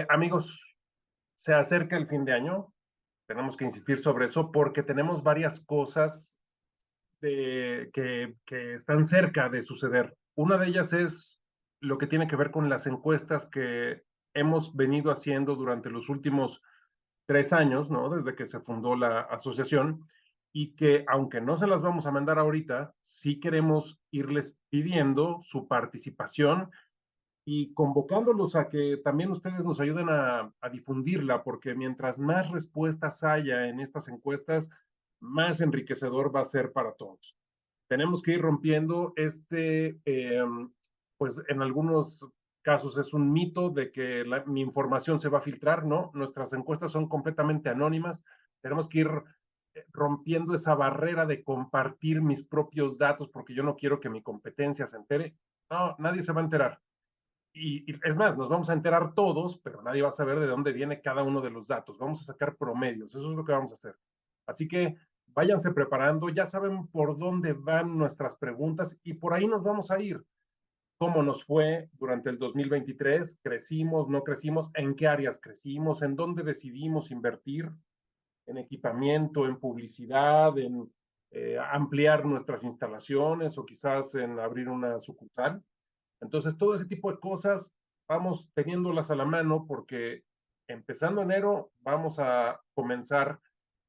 Amigos, se acerca el fin de año, tenemos que insistir sobre eso porque tenemos varias cosas que están cerca de suceder. Una de ellas es lo que tiene que ver con las encuestas que hemos venido haciendo durante los últimos 3 años, ¿no? Desde que se fundó la asociación, y que aunque no se las vamos a mandar ahorita, sí queremos irles pidiendo su participación y convocándolos a que también ustedes nos ayuden a difundirla, porque mientras más respuestas haya en estas encuestas, más enriquecedor va a ser para todos. Tenemos que ir rompiendo pues en algunos casos es un mito de que mi información se va a filtrar, ¿no? Nuestras encuestas son completamente anónimas. Tenemos que ir rompiendo esa barrera de compartir mis propios datos porque yo no quiero que mi competencia se entere. No, nadie se va a enterar. Y es más, nos vamos a enterar todos, pero nadie va a saber de dónde viene cada uno de los datos. Vamos a sacar promedios, eso es lo que vamos a hacer. Así que váyanse preparando, ya saben por dónde van nuestras preguntas y por ahí nos vamos a ir. ¿Cómo nos fue durante el 2023? ¿Crecimos, no crecimos? ¿En qué áreas crecimos? ¿En dónde decidimos invertir? ¿En equipamiento, en publicidad, en ampliar nuestras instalaciones o quizás en abrir una sucursal? Entonces, todo ese tipo de cosas vamos teniéndolas a la mano porque empezando enero vamos a comenzar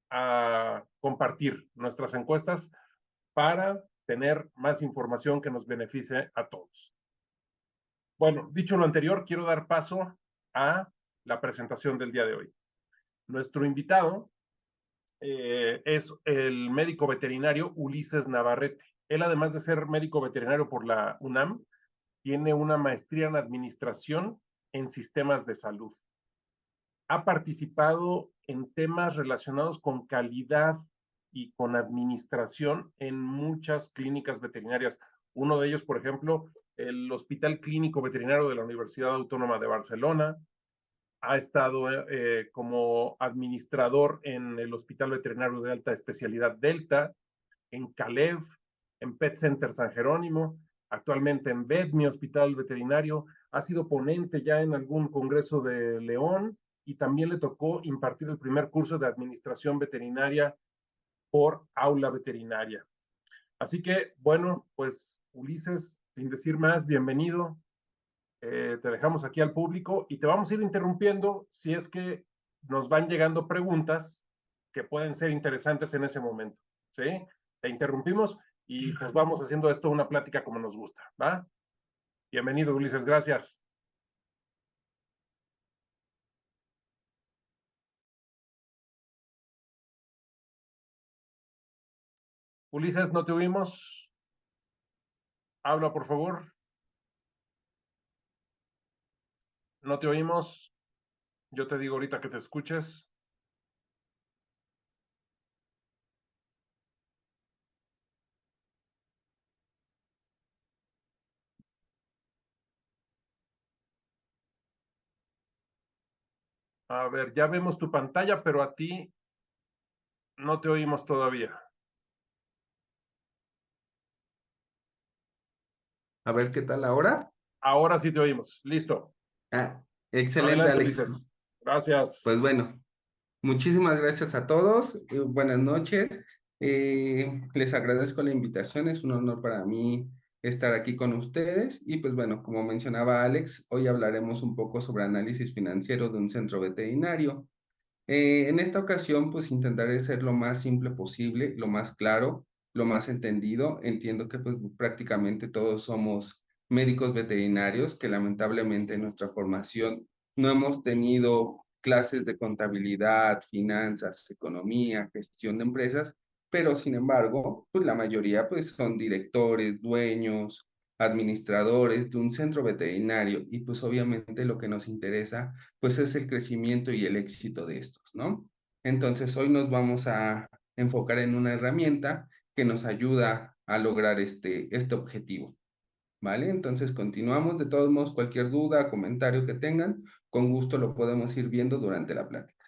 a compartir nuestras encuestas para tener más información que nos beneficie a todos. Bueno, dicho lo anterior, quiero dar paso a la presentación del día de hoy. Nuestro invitado es el médico veterinario Ulises Navarrete. Él, además de ser médico veterinario por la UNAM, tiene una maestría en administración en sistemas de salud. Ha participado en temas relacionados con calidad y con administración en muchas clínicas veterinarias. Uno de ellos, por ejemplo, el Hospital Clínico Veterinario de la Universidad Autónoma de Barcelona. Ha estado como administrador en el Hospital Veterinario de Alta Especialidad Delta, en Calef, en Pet Center San Jerónimo, actualmente en VET, mi hospital veterinario. Ha sido ponente ya en algún congreso de León y también le tocó impartir el primer curso de administración veterinaria por aula veterinaria. Así que, bueno, pues Ulises, sin decir más, bienvenido. Te dejamos aquí al público y te vamos a ir interrumpiendo si es que nos van llegando preguntas que pueden ser interesantes en ese momento. ¿Sí? Te interrumpimos y pues vamos haciendo esto una plática como nos gusta. ¿Va? Bienvenido, Ulises, gracias. Ulises, no te oímos. Habla, por favor. No te oímos. Yo te digo ahorita que te escuches. A ver, ya vemos tu pantalla, pero a ti no te oímos todavía. A ver qué tal ahora. Ahora sí te oímos. Listo. Ah, excelente, Adelante, Alex. Ulises. Gracias. Pues bueno, muchísimas gracias a todos. Buenas noches. Les agradezco la invitación. Es un honor para mí estar aquí con ustedes. Y pues bueno, como mencionaba Alex, hoy hablaremos un poco sobre análisis financiero de un centro veterinario. En esta ocasión, pues intentaré ser lo más simple posible, lo más claro, lo más entendido. Entiendo que pues prácticamente todos somos médicos veterinarios, que lamentablemente en nuestra formación no hemos tenido clases de contabilidad, finanzas, economía, gestión de empresas, pero sin embargo, pues la mayoría pues son directores, dueños, administradores de un centro veterinario y pues obviamente lo que nos interesa pues es el crecimiento y el éxito de estos, ¿no? Entonces hoy nos vamos a enfocar en una herramienta que nos ayuda a lograr este objetivo, ¿vale? Entonces continuamos, de todos modos, cualquier duda, comentario que tengan, con gusto lo podemos ir viendo durante la plática.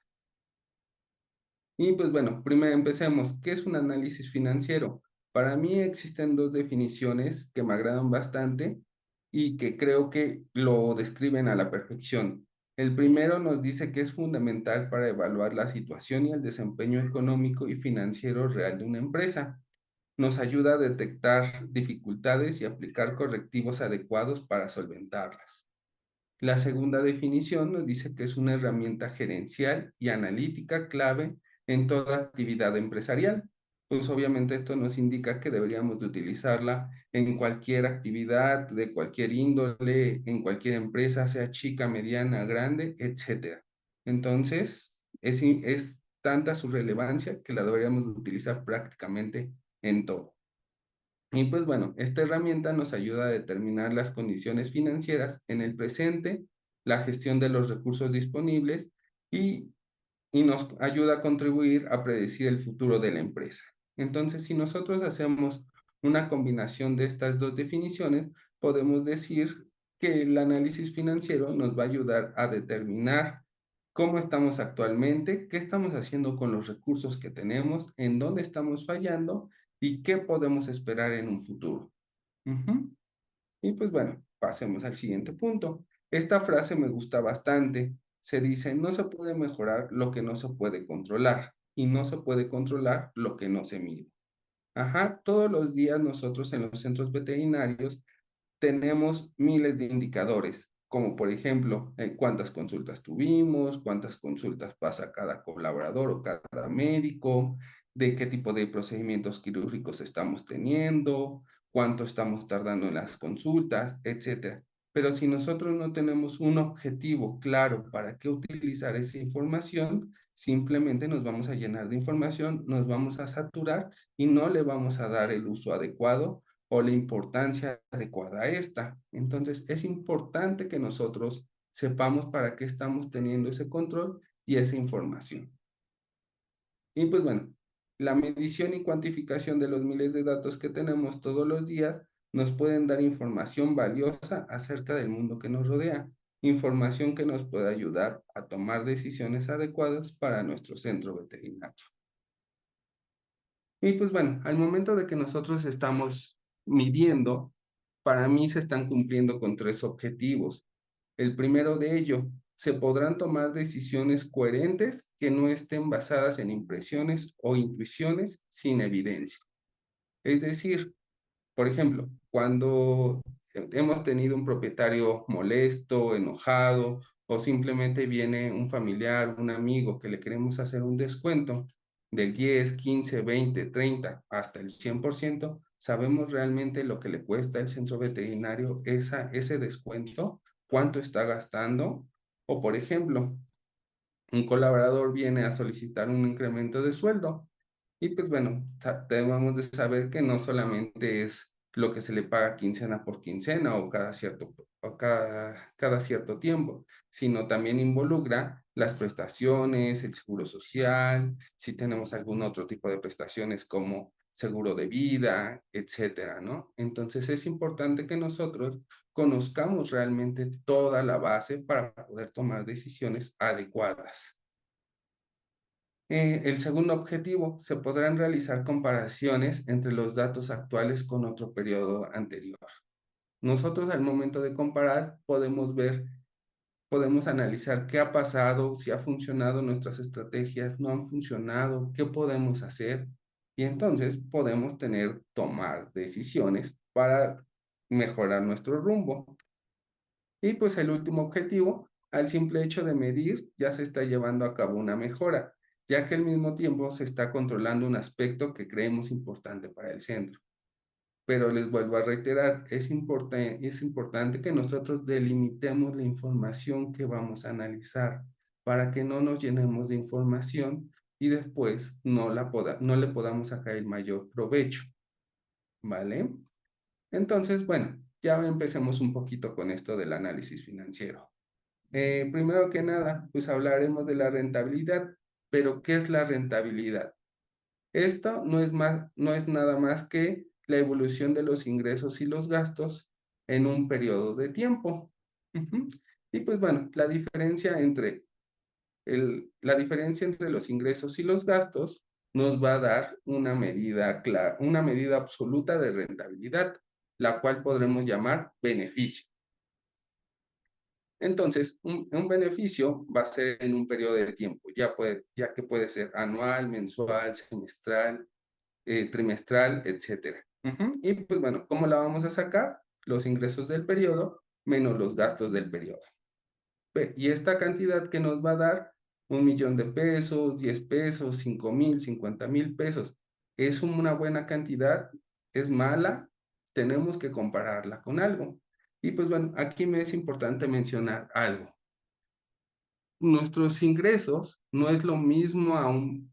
Y pues bueno, primero empecemos. ¿Qué es un análisis financiero? Para mí existen dos definiciones que me agradan bastante y que creo que lo describen a la perfección. El primero nos dice que es fundamental para evaluar la situación y el desempeño económico y financiero real de una empresa. Nos ayuda a detectar dificultades y aplicar correctivos adecuados para solventarlas. La segunda definición nos dice que es una herramienta gerencial y analítica clave en toda actividad empresarial. Pues obviamente esto nos indica que deberíamos de utilizarla en cualquier actividad de cualquier índole, en cualquier empresa, sea chica, mediana, grande, etcétera. Entonces, es tanta su relevancia que la deberíamos de utilizar prácticamente en todo. Y pues bueno, esta herramienta nos ayuda a determinar las condiciones financieras en el presente, la gestión de los recursos disponibles y, y nos ayuda a contribuir a predecir el futuro de la empresa. Entonces, si nosotros hacemos una combinación de estas dos definiciones, podemos decir que el análisis financiero nos va a ayudar a determinar cómo estamos actualmente, qué estamos haciendo con los recursos que tenemos, en dónde estamos fallando y qué podemos esperar en un futuro. Ujú. Y pues bueno, pasemos al siguiente punto. Esta frase me gusta bastante. Se dice, no se puede mejorar lo que no se puede controlar y no se puede controlar lo que no se mide. Ajá, todos los días nosotros en los centros veterinarios tenemos miles de indicadores, como por ejemplo, cuántas consultas tuvimos, cuántas consultas pasa cada colaborador o cada médico, de qué tipo de procedimientos quirúrgicos estamos teniendo, cuánto estamos tardando en las consultas, etcétera. Pero si nosotros no tenemos un objetivo claro para qué utilizar esa información, simplemente nos vamos a llenar de información, nos vamos a saturar y no le vamos a dar el uso adecuado o la importancia adecuada a esta. Entonces, es importante que nosotros sepamos para qué estamos teniendo ese control y esa información. Y pues bueno, la medición y cuantificación de los miles de datos que tenemos todos los días nos pueden dar información valiosa acerca del mundo que nos rodea, información que nos puede ayudar a tomar decisiones adecuadas para nuestro centro veterinario. Y pues bueno, al momento de que nosotros estamos midiendo, para mí se están cumpliendo con tres objetivos. El primero de ello, se podrán tomar decisiones coherentes que no estén basadas en impresiones o intuiciones sin evidencia. Es decir, por ejemplo, cuando hemos tenido un propietario molesto, enojado, o simplemente viene un familiar, un amigo que le queremos hacer un descuento del 10, 15, 20, 30, hasta el 100%, sabemos realmente lo que le cuesta el centro veterinario ese descuento, cuánto está gastando, o por ejemplo, un colaborador viene a solicitar un incremento de sueldo. Y pues bueno, debemos de saber que no solamente es lo que se le paga quincena por quincena o cada cierto tiempo, sino también involucra las prestaciones, el seguro social, si tenemos algún otro tipo de prestaciones como seguro de vida, etcétera, ¿no? Entonces es importante que nosotros conozcamos realmente toda la base para poder tomar decisiones adecuadas. El segundo objetivo, se podrán realizar comparaciones entre los datos actuales con otro periodo anterior. Nosotros al momento de comparar podemos ver, podemos analizar qué ha pasado, si ha funcionado nuestras estrategias, no han funcionado, qué podemos hacer y entonces podemos tomar decisiones para mejorar nuestro rumbo. Y pues el último objetivo, al simple hecho de medir, ya se está llevando a cabo una mejora, ya que al mismo tiempo se está controlando un aspecto que creemos importante para el centro. Pero les vuelvo a reiterar, es importante que nosotros delimitemos la información que vamos a analizar para que no nos llenemos de información y después no le podamos sacar el mayor provecho, ¿vale? Entonces, bueno, ya empecemos un poquito con esto del análisis financiero. Primero que nada, pues hablaremos de la rentabilidad, pero ¿qué es la rentabilidad? Esto no es nada más que la evolución de los ingresos y los gastos en un periodo de tiempo. Ujú. Y pues bueno, la diferencia entre los ingresos y los gastos nos va a dar una medida clara, una medida absoluta de rentabilidad, la cual podremos llamar beneficio. Entonces, un beneficio va a ser en un periodo de tiempo, ya que puede ser anual, mensual, semestral, trimestral, etcétera. Y pues bueno, ¿cómo la vamos a sacar? Los ingresos del periodo menos los gastos del periodo. Y esta cantidad que nos va a dar 1 millón de pesos, 10 pesos, 5,000, 50,000 pesos, es una buena cantidad, es mala, tenemos que compararla con algo. Y pues bueno, aquí me es importante mencionar algo. Nuestros ingresos no es lo mismo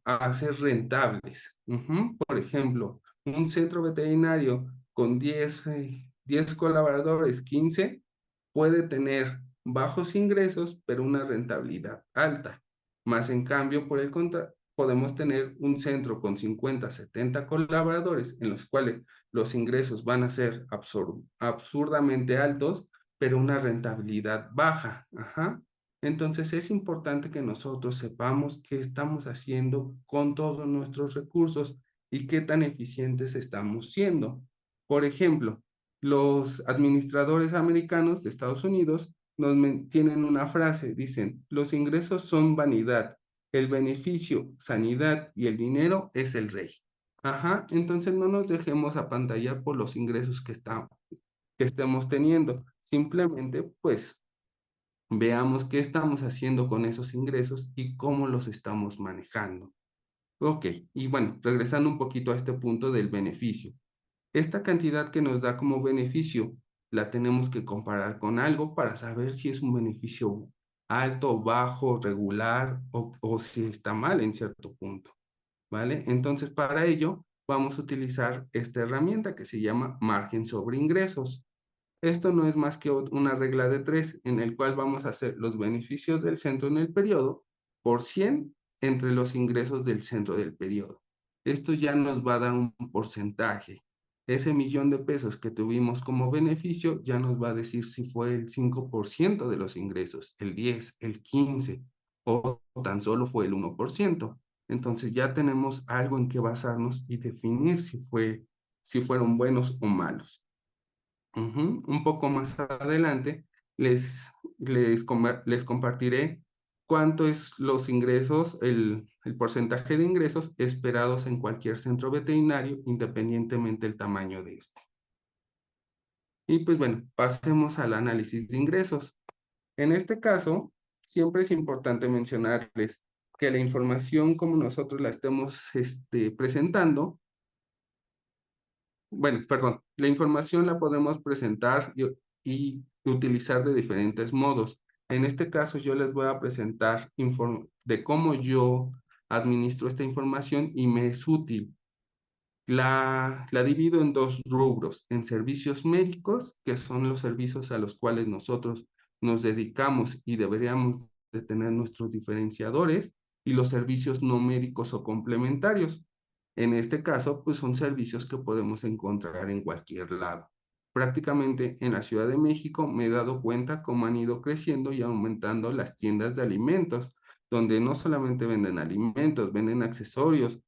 a ser rentables. Por ejemplo, un centro veterinario con 10 colaboradores, 15, puede tener bajos ingresos, pero una rentabilidad alta. Más en cambio, por el contrario, podemos tener un centro con 50, 70 colaboradores, en los cuales los ingresos van a ser absurdamente altos, pero una rentabilidad baja. Entonces es importante que nosotros sepamos qué estamos haciendo con todos nuestros recursos y qué tan eficientes estamos siendo. Por ejemplo, los administradores americanos de Estados Unidos tienen una frase, dicen, los ingresos son vanidad, el beneficio, sanidad y el dinero es el rey. Entonces no nos dejemos apantallar por los ingresos que estemos teniendo. Simplemente, pues, veamos qué estamos haciendo con esos ingresos y cómo los estamos manejando. Ok, y bueno, regresando un poquito a este punto del beneficio. Esta cantidad que nos da como beneficio la tenemos que comparar con algo para saber si es un beneficio alto, bajo, regular o si está mal en cierto punto, ¿vale? Entonces, para ello vamos a utilizar esta herramienta que se llama margen sobre ingresos. Esto no es más que una regla de 3 en el cual vamos a hacer los beneficios del centro en el periodo por 100 entre los ingresos del centro del periodo. Esto ya nos va a dar un porcentaje. Ese 1 millón de pesos que tuvimos como beneficio ya nos va a decir si fue el 5% de los ingresos, el 10, el 15 o tan solo fue el 1%. Entonces ya tenemos algo en que basarnos y definir si fueron buenos o malos. Un poco más adelante les compartiré cuánto es los ingresos, el porcentaje de ingresos esperados en cualquier centro veterinario, independientemente del tamaño de este. Y pues bueno, pasemos al análisis de ingresos. En este caso, siempre es importante mencionarles que la información como nosotros la estemos presentando, bueno, perdón, la información la podemos presentar y utilizar de diferentes modos. En este caso, yo les voy a presentar de cómo yo administro esta información y me es útil. La divido en dos rubros, en servicios médicos, que son los servicios a los cuales nosotros nos dedicamos y deberíamos de tener nuestros diferenciadores, y los servicios no médicos o complementarios. En este caso, pues son servicios que podemos encontrar en cualquier lado. Prácticamente en la Ciudad de México me he dado cuenta cómo han ido creciendo y aumentando las tiendas de alimentos, donde no solamente venden alimentos, venden accesorios,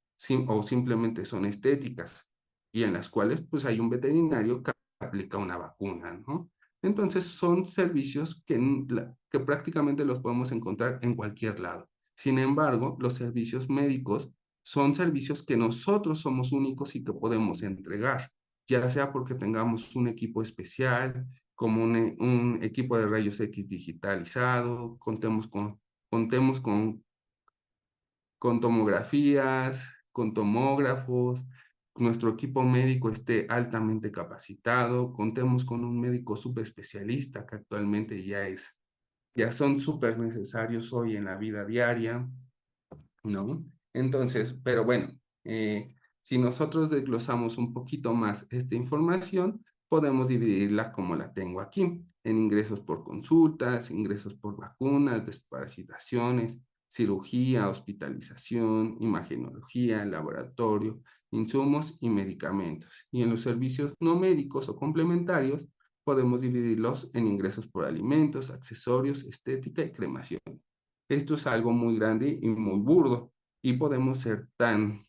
o simplemente son estéticas, y en las cuales pues hay un veterinario que aplica una vacuna, ¿no? Entonces son servicios que prácticamente los podemos encontrar en cualquier lado. Sin embargo, los servicios médicos son servicios que nosotros somos únicos y que podemos entregar, ya sea porque tengamos un equipo especial, como un equipo de rayos X digitalizado, contemos con tomografías, con tomógrafos, nuestro equipo médico esté altamente capacitado, contemos con un médico subespecialista que actualmente ya son súper necesarios hoy en la vida diaria, ¿no? Entonces, pero bueno, si nosotros desglosamos un poquito más esta información, podemos dividirla como la tengo aquí, en ingresos por consultas, ingresos por vacunas, desparasitaciones, cirugía, hospitalización, imagenología, laboratorio, insumos y medicamentos. Y en los servicios no médicos o complementarios, podemos dividirlos en ingresos por alimentos, accesorios, estética y cremación. Esto es algo muy grande y muy burdo y podemos ser tan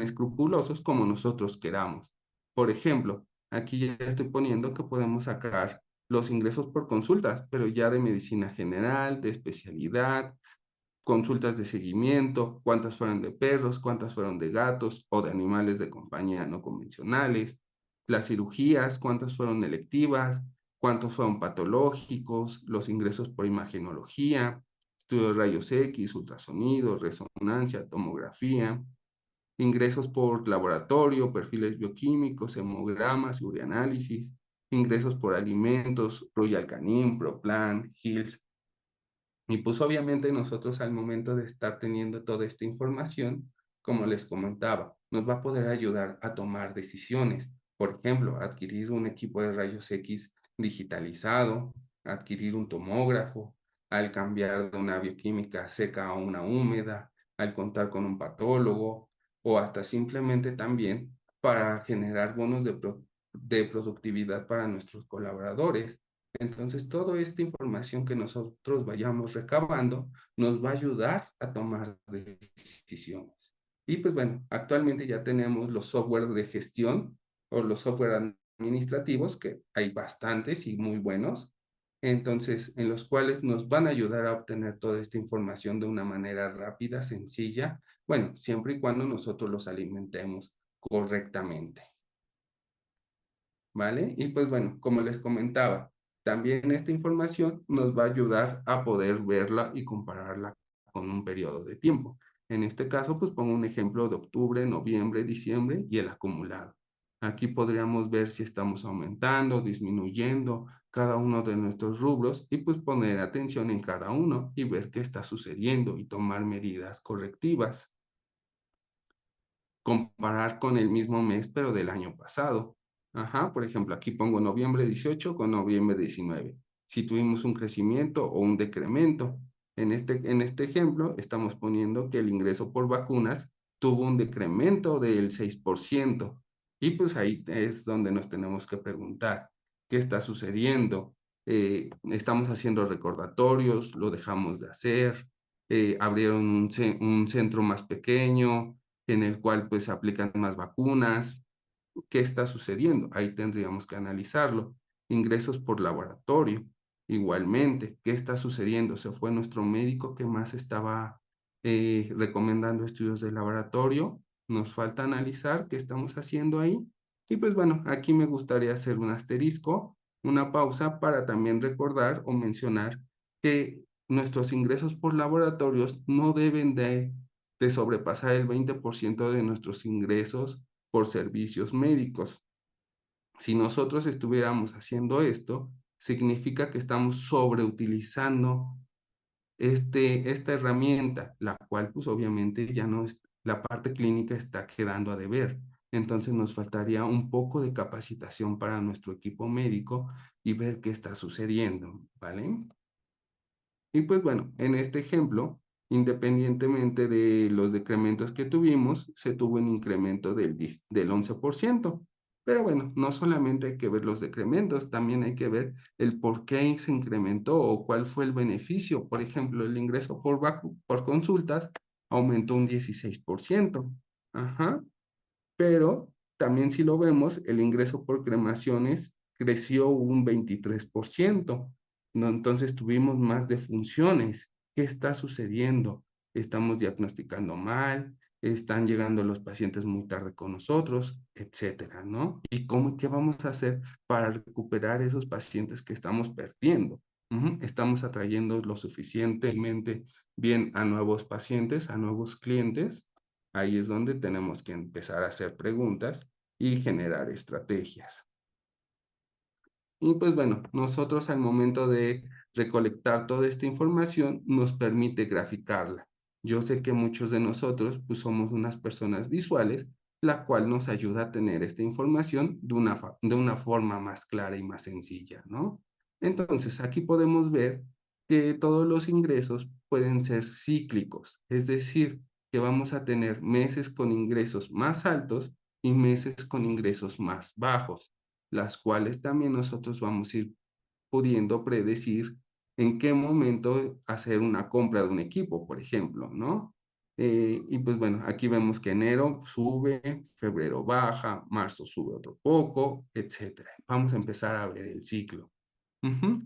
escrupulosos como nosotros queramos. Por ejemplo, aquí ya estoy poniendo que podemos sacar los ingresos por consultas, pero ya de medicina general, de especialidad, consultas de seguimiento, cuántas fueron de perros, cuántas fueron de gatos o de animales de compañía no convencionales, las cirugías, cuántas fueron electivas, cuántos fueron patológicos, los ingresos por imagenología, estudios de rayos X, ultrasonido, resonancia, tomografía, ingresos por laboratorio, perfiles bioquímicos, hemogramas, urianálisis, ingresos por alimentos, Royal Canin, Proplan, Hills. Y pues obviamente nosotros al momento de estar teniendo toda esta información, como les comentaba, nos va a poder ayudar a tomar decisiones. Por ejemplo, adquirir un equipo de rayos X digitalizado, adquirir un tomógrafo, al cambiar de una bioquímica seca a una húmeda, al contar con un patólogo o hasta simplemente también para generar bonos de productividad para nuestros colaboradores. Entonces, toda esta información que nosotros vayamos recabando nos va a ayudar a tomar decisiones. Y pues bueno, actualmente ya tenemos los software de gestión o los software administrativos, que hay bastantes y muy buenos, entonces, en los cuales nos van a ayudar a obtener toda esta información de una manera rápida, sencilla, bueno, siempre y cuando nosotros los alimentemos correctamente. ¿Vale? Y pues bueno, como les comentaba, también esta información nos va a ayudar a poder verla y compararla con un periodo de tiempo. En este caso, pues pongo un ejemplo de octubre, noviembre, diciembre y el acumulado. Aquí podríamos ver si estamos aumentando, disminuyendo cada uno de nuestros rubros y pues poner atención en cada uno y ver qué está sucediendo y tomar medidas correctivas. Comparar con el mismo mes, pero del año pasado. Ajá, por ejemplo, aquí pongo noviembre 18 con noviembre 19. Si tuvimos un crecimiento o un decremento. En este ejemplo, estamos poniendo que el ingreso por vacunas tuvo un decremento del 6%. Y pues ahí es donde nos tenemos que preguntar, ¿qué está sucediendo? ¿Estamos haciendo recordatorios? ¿Lo dejamos de hacer? ¿Abrieron un centro más pequeño en el cual pues se aplican más vacunas? ¿Qué está sucediendo? Ahí tendríamos que analizarlo. Ingresos por laboratorio, igualmente, ¿qué está sucediendo? ¿Se fue nuestro médico que más estaba recomendando estudios de laboratorio? Nos falta analizar qué estamos haciendo ahí. Y pues bueno, aquí me gustaría hacer un asterisco, una pausa para también recordar o mencionar que nuestros ingresos por laboratorios no deben de sobrepasar el 20% de nuestros ingresos por servicios médicos. Si nosotros estuviéramos haciendo esto, significa que estamos sobreutilizando esta herramienta, la cual pues obviamente ya no es, la parte clínica está quedando a deber. Entonces nos faltaría un poco de capacitación para nuestro equipo médico y ver qué está sucediendo, ¿vale? Y pues bueno, en este ejemplo, independientemente de los decrementos que tuvimos, se tuvo un incremento del 11%. Pero bueno, no solamente hay que ver los decrementos, también hay que ver el por qué se incrementó o cuál fue el beneficio. Por ejemplo, el ingreso por consultas aumentó un 16%. Ajá. Pero también si lo vemos, el ingreso por cremaciones creció un 23%, ¿no? Entonces tuvimos más defunciones. ¿Qué está sucediendo? ¿Estamos diagnosticando mal? ¿Están llegando los pacientes muy tarde con nosotros? Etcétera, ¿no? ¿Y qué vamos a hacer para recuperar esos pacientes que estamos perdiendo? ¿Estamos atrayendo lo suficientemente bien a nuevos pacientes, a nuevos clientes? Ahí es donde tenemos que empezar a hacer preguntas y generar estrategias. Y pues bueno, nosotros al momento de recolectar toda esta información nos permite graficarla. Yo sé que muchos de nosotros pues somos unas personas visuales, la cual nos ayuda a tener esta información de una forma más clara y más sencilla, ¿no? Entonces aquí podemos ver que todos los ingresos pueden ser cíclicos, es decir, que vamos a tener meses con ingresos más altos y meses con ingresos más bajos, las cuales también nosotros vamos a ir pudiendo predecir en qué momento hacer una compra de un equipo, por ejemplo, ¿no? Y pues bueno, aquí vemos que enero sube, febrero baja, marzo sube otro poco, etcétera. Vamos a empezar a ver el ciclo. Ujú.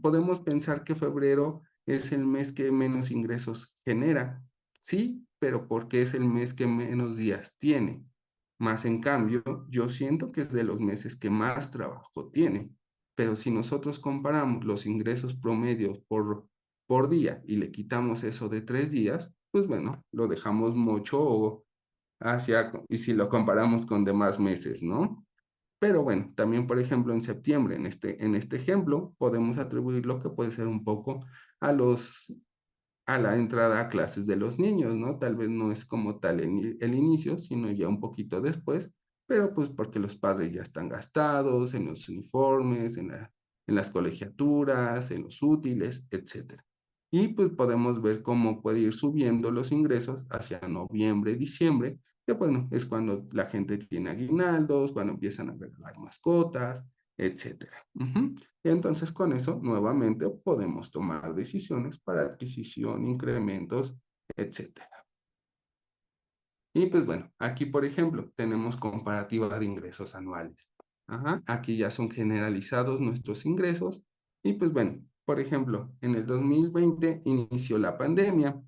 Podemos pensar que febrero es el mes que menos ingresos genera. Sí, pero porque es el mes que menos días tiene. Más en cambio, yo siento que es de los meses que más trabajo tiene. Pero si nosotros comparamos los ingresos promedios por día y le quitamos eso de 3 días, pues bueno, lo dejamos mucho hacia, y si lo comparamos con demás meses, ¿no? Pero bueno, también, por ejemplo, en septiembre, en este ejemplo, podemos atribuir lo que puede ser un poco a a la entrada a clases de los niños, ¿no? Tal vez no es como tal el inicio, sino ya un poquito después, pero pues porque los padres ya están gastados en los uniformes, en las colegiaturas, en los útiles, etcétera. Y pues podemos ver cómo puede ir subiendo los ingresos hacia noviembre, diciembre, que bueno, es cuando la gente tiene aguinaldos, cuando empiezan a regalar mascotas, etcétera. Entonces, con eso, nuevamente podemos tomar decisiones para adquisición, incrementos, etcétera. Y pues bueno, aquí, por ejemplo, tenemos comparativa de ingresos anuales. Aquí ya son generalizados nuestros ingresos. Y pues bueno, por ejemplo, en el 2020 inició la pandemia.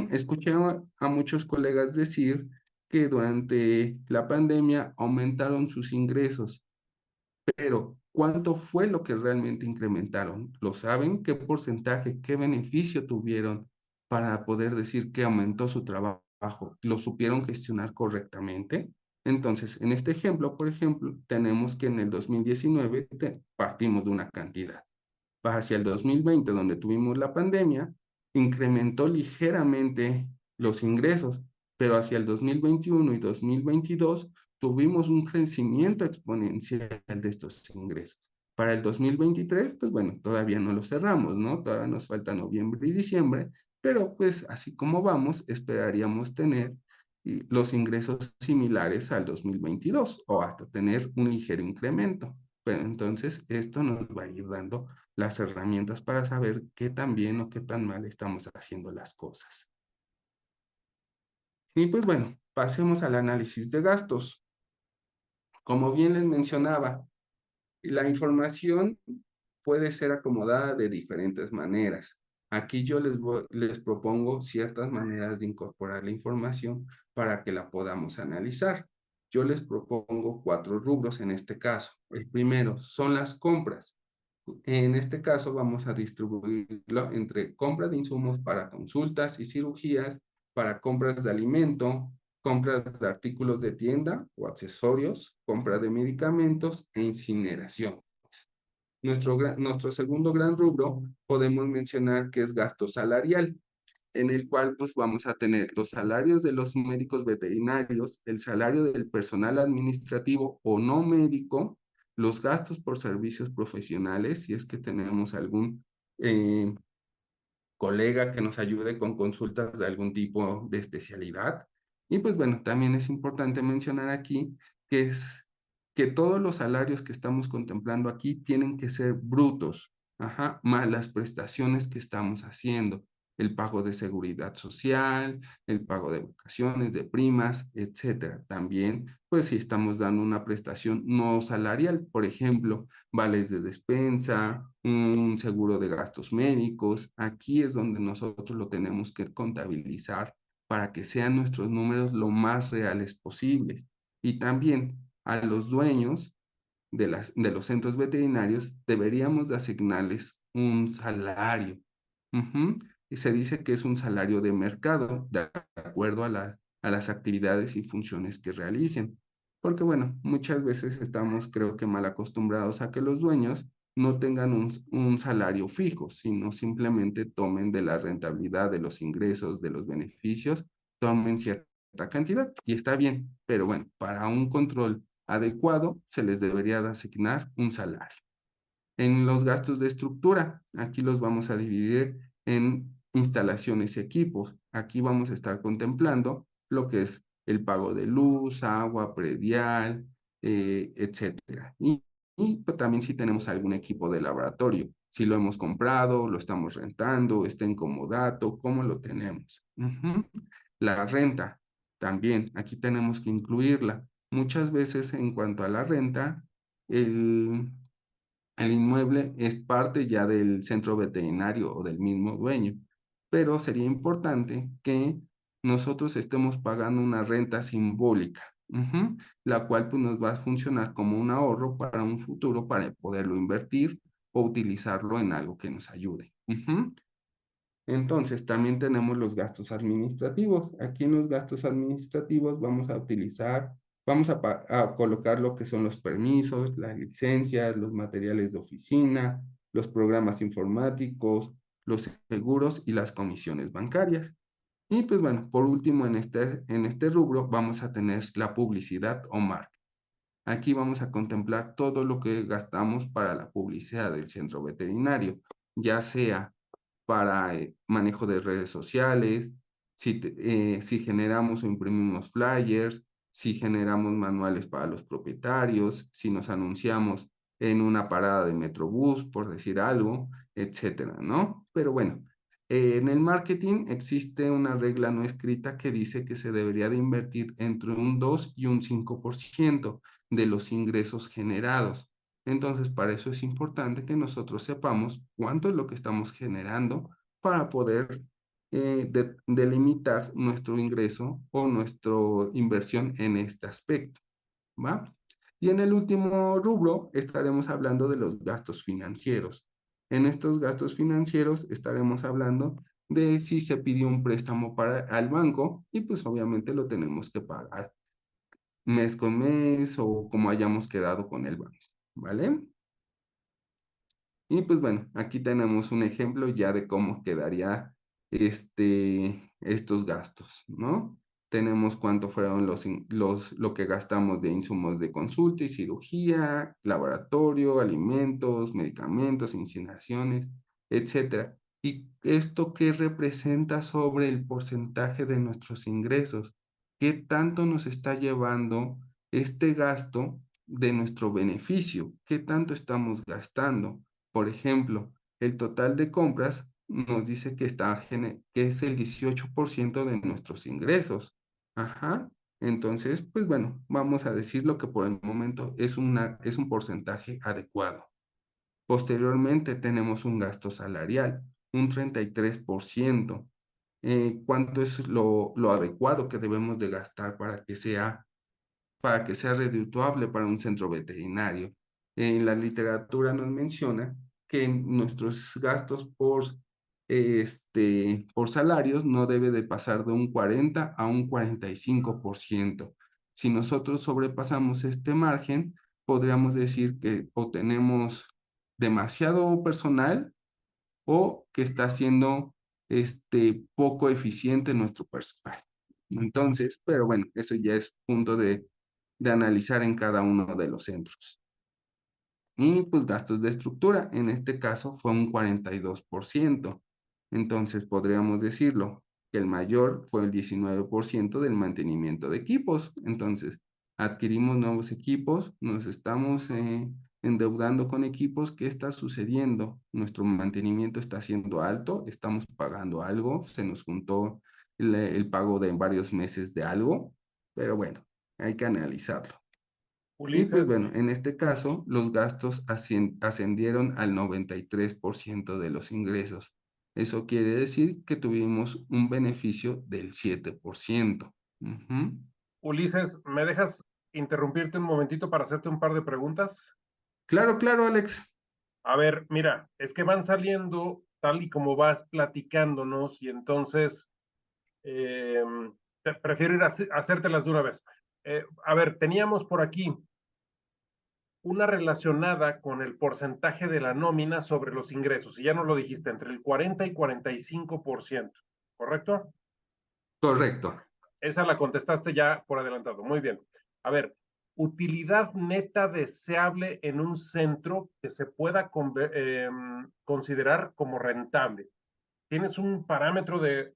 Escuché a muchos colegas decir que durante la pandemia aumentaron sus ingresos. Pero, ¿cuánto fue lo que realmente incrementaron? ¿Lo saben? ¿Qué porcentaje, qué beneficio tuvieron para poder decir que aumentó su trabajo? ¿Lo supieron gestionar correctamente? Entonces, en este ejemplo, por ejemplo, tenemos que en el 2019 partimos de una cantidad. Hacia el 2020, donde tuvimos la pandemia, incrementó ligeramente los ingresos, pero hacia el 2021 y 2022 tuvimos un crecimiento exponencial de estos ingresos. Para el 2023, pues bueno, todavía no lo cerramos, ¿no? Todavía nos falta noviembre y diciembre, pero pues así como vamos, esperaríamos tener los ingresos similares al 2022 o hasta tener un ligero incremento. Pero entonces esto nos va a ir dando las herramientas para saber qué tan bien o qué tan mal estamos haciendo las cosas. Y pues bueno, pasemos al análisis de gastos. Como bien les mencionaba, la información puede ser acomodada de diferentes maneras. Aquí yo les propongo ciertas maneras de incorporar la información para que la podamos analizar. Yo les propongo 4 rubros en este caso. El primero son las compras. En este caso vamos a distribuirlo entre compra de insumos para consultas y cirugías, para compras de alimento, compras de artículos de tienda o accesorios, compra de medicamentos e incineración. Nuestro segundo gran rubro podemos mencionar que es gasto salarial, en el cual pues vamos a tener los salarios de los médicos veterinarios, el salario del personal administrativo o no médico, los gastos por servicios profesionales, si es que tenemos algún eh, colega que nos ayude con consultas de algún tipo de especialidad. Y pues bueno, también es importante mencionar aquí que es que todos los salarios que estamos contemplando aquí tienen que ser brutos, más las prestaciones que estamos haciendo, el pago de seguridad social, el pago de vacaciones, de primas, etcétera. También, pues si estamos dando una prestación no salarial, por ejemplo, vales de despensa, un seguro de gastos médicos. Aquí es donde nosotros lo tenemos que contabilizar para que sean nuestros números lo más reales posibles. Y también a los dueños de los centros veterinarios deberíamos de asignarles un salario. Y se dice que es un salario de mercado, de acuerdo a las actividades y funciones que realicen. Porque bueno, muchas veces estamos, creo que mal acostumbrados a que los dueños no tengan un salario fijo, sino simplemente tomen de la rentabilidad, de los ingresos, de los beneficios, tomen cierta cantidad y está bien, pero bueno, para un control adecuado se les debería de asignar un salario. En los gastos de estructura, aquí los vamos a dividir en instalaciones y equipos. Aquí vamos a estar contemplando lo que es el pago de luz, agua, predial, etcétera. Y pues, también si tenemos algún equipo de laboratorio, si lo hemos comprado, lo estamos rentando, está en comodato, cómo lo tenemos. La renta, también aquí tenemos que incluirla. Muchas veces en cuanto a la renta, el El inmueble es parte ya del centro veterinario o del mismo dueño, pero sería importante que nosotros estemos pagando una renta simbólica, la cual pues nos va a funcionar como un ahorro para un futuro para poderlo invertir o utilizarlo en algo que nos ayude. Entonces, también tenemos los gastos administrativos. Aquí en los gastos administrativos vamos a utilizar, a colocar lo que son los permisos, las licencias, los materiales de oficina, los programas informáticos, los seguros y las comisiones bancarias. Y pues bueno, por último, en este rubro vamos a tener la publicidad o marca. Aquí vamos a contemplar todo lo que gastamos para la publicidad del centro veterinario, ya sea para manejo de redes sociales, si generamos o imprimimos flyers, si generamos manuales para los propietarios, si nos anunciamos en una parada de Metrobús, por decir algo, etcétera, ¿no? Pero bueno, en el marketing existe una regla no escrita que dice que se debería de invertir entre un 2 y un 5% de los ingresos generados. Entonces, para eso es importante que nosotros sepamos cuánto es lo que estamos generando para poder delimitar nuestro ingreso o nuestra inversión en este aspecto, ¿va? Y en el último rubro estaremos hablando de los gastos financieros. En estos gastos financieros estaremos hablando de si se pidió un préstamo al banco y pues obviamente lo tenemos que pagar mes con mes o como hayamos quedado con el banco, ¿vale? Y pues bueno, aquí tenemos un ejemplo ya de cómo quedaría estos gastos, ¿no? Tenemos cuánto fueron lo que gastamos de insumos de consulta y cirugía, laboratorio, alimentos, medicamentos, incineraciones, etcétera. ¿Y esto qué representa sobre el porcentaje de nuestros ingresos? ¿Qué tanto nos está llevando este gasto de nuestro beneficio? ¿Qué tanto estamos gastando? Por ejemplo, el total de compras nos dice que que es el 18% de nuestros ingresos. Ajá. Entonces, pues bueno, vamos a decirlo que por el momento es un porcentaje adecuado. Posteriormente tenemos un gasto salarial, un 33%. ¿Cuánto es lo adecuado que debemos de gastar para que sea redituable para un centro veterinario? En la literatura nos menciona que nuestros gastos por salarios no debe de pasar de un 40 a un 45%. Si nosotros sobrepasamos este margen, podríamos decir que o tenemos demasiado personal o que está siendo poco eficiente nuestro personal. Entonces, pero bueno, eso ya es punto de analizar en cada uno de los centros. Y pues gastos de estructura, en este caso fue un 42%. Entonces podríamos decirlo, que el mayor fue el 19% del mantenimiento de equipos. Entonces, adquirimos nuevos equipos, nos estamos endeudando con equipos. ¿Qué está sucediendo? Nuestro mantenimiento está siendo alto, estamos pagando algo, se nos juntó el pago de varios meses de algo, pero bueno, hay que analizarlo. Y pues Ulises, bueno, en este caso, los gastos ascendieron al 93% de los ingresos. Eso quiere decir que tuvimos un beneficio del 7%. Ujú. Ulises, ¿me dejas interrumpirte un momentito para hacerte un par de preguntas? Claro, claro, Alex. A ver, mira, es que van saliendo tal y como vas platicándonos y entonces eh, prefiero ir a hacértelas de una vez. A ver, teníamos por aquí una relacionada con el porcentaje de la nómina sobre los ingresos, y ya nos lo dijiste, entre el 40 y 45%, ¿correcto? Correcto. Esa la contestaste ya por adelantado. Muy bien. A ver, utilidad neta deseable en un centro que se pueda considerar como rentable. ¿Tienes un parámetro de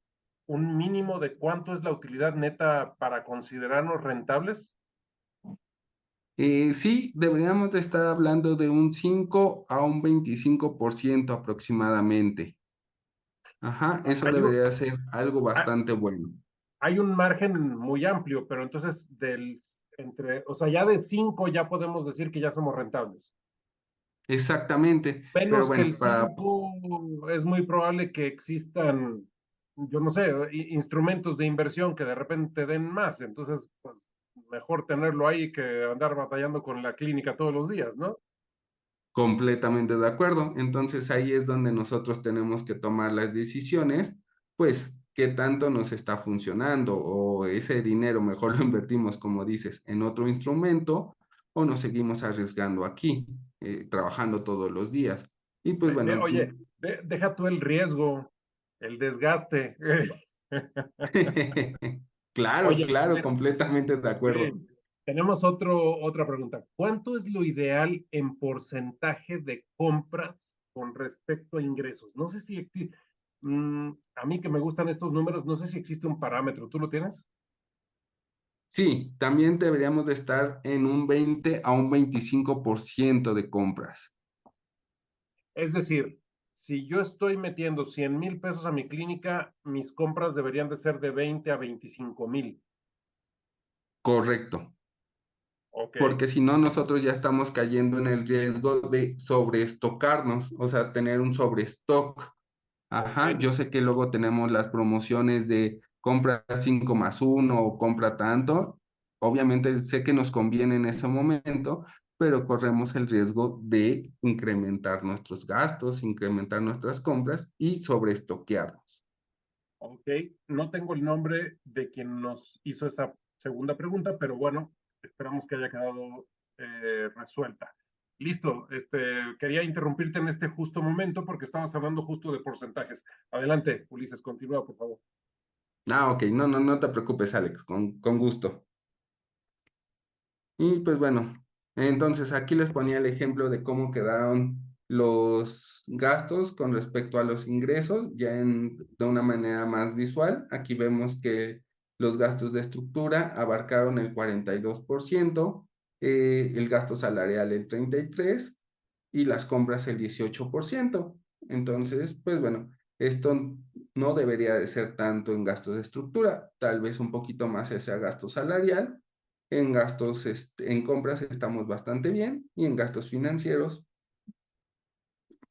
un mínimo de cuánto es la utilidad neta para considerarnos rentables? Sí, deberíamos de estar hablando de un 5 a un 25% aproximadamente. Ajá, eso Hay un, debería ser algo bastante bueno. hay un margen muy amplio, pero entonces o sea, ya de 5 ya podemos decir que ya somos rentables. exactamente, pero Menos que el bueno, para 5, es muy probable que existan, yo no sé, instrumentos de inversión que de repente den más. Entonces, pues mejor tenerlo ahí que andar batallando con la clínica todos los días, ¿no? completamente de acuerdo. Entonces ahí es donde nosotros tenemos que tomar las decisiones, pues, qué tanto nos está funcionando o ese dinero mejor lo invertimos, como dices, en otro instrumento o nos seguimos arriesgando aquí, trabajando todos los días. Y pues bueno, Oye, deja tú el riesgo, el desgaste. claro, Oye, a claro, ver, completamente de acuerdo. sí, tenemos otra pregunta. ¿Cuánto es lo ideal en porcentaje de compras con respecto a ingresos? No sé si existe, a mí que me gustan estos números, no sé si existe un parámetro. ¿Tú lo tienes? Sí, también deberíamos de estar en un 20 a un 25% de compras. Es decir, si yo estoy metiendo 100,000 pesos a mi clínica, mis compras deberían de ser de 20 a 25,000. Correcto. Ok, Porque si no, nosotros ya estamos cayendo en el riesgo de sobreestocarnos, o sea, tener un sobrestock. ok, Ajá, yo sé que luego tenemos las promociones de compra 5 más uno o compra tanto. Obviamente sé que nos conviene en ese momento, pero corremos el riesgo de incrementar nuestros gastos, incrementar nuestras compras y sobreestoquearnos. ok. No tengo el nombre de quien nos hizo esa segunda pregunta, pero bueno, esperamos que haya quedado resuelta. Listo, quería interrumpirte en este justo momento porque estabas hablando justo de porcentajes. Adelante, Ulises, continúa, por favor. Ah, ok, no, no, no te preocupes, Alex, con gusto. Y pues bueno, entonces aquí les ponía el ejemplo de cómo quedaron los gastos con respecto a los ingresos, ya de una manera más visual. Aquí vemos que los gastos de estructura abarcaron el 42%, el gasto salarial el 33% y las compras el 18%. Entonces, pues bueno, esto no debería de ser tanto en gastos de estructura, tal vez un poquito más ese gasto salarial. En gastos, en compras estamos bastante bien y en gastos financieros,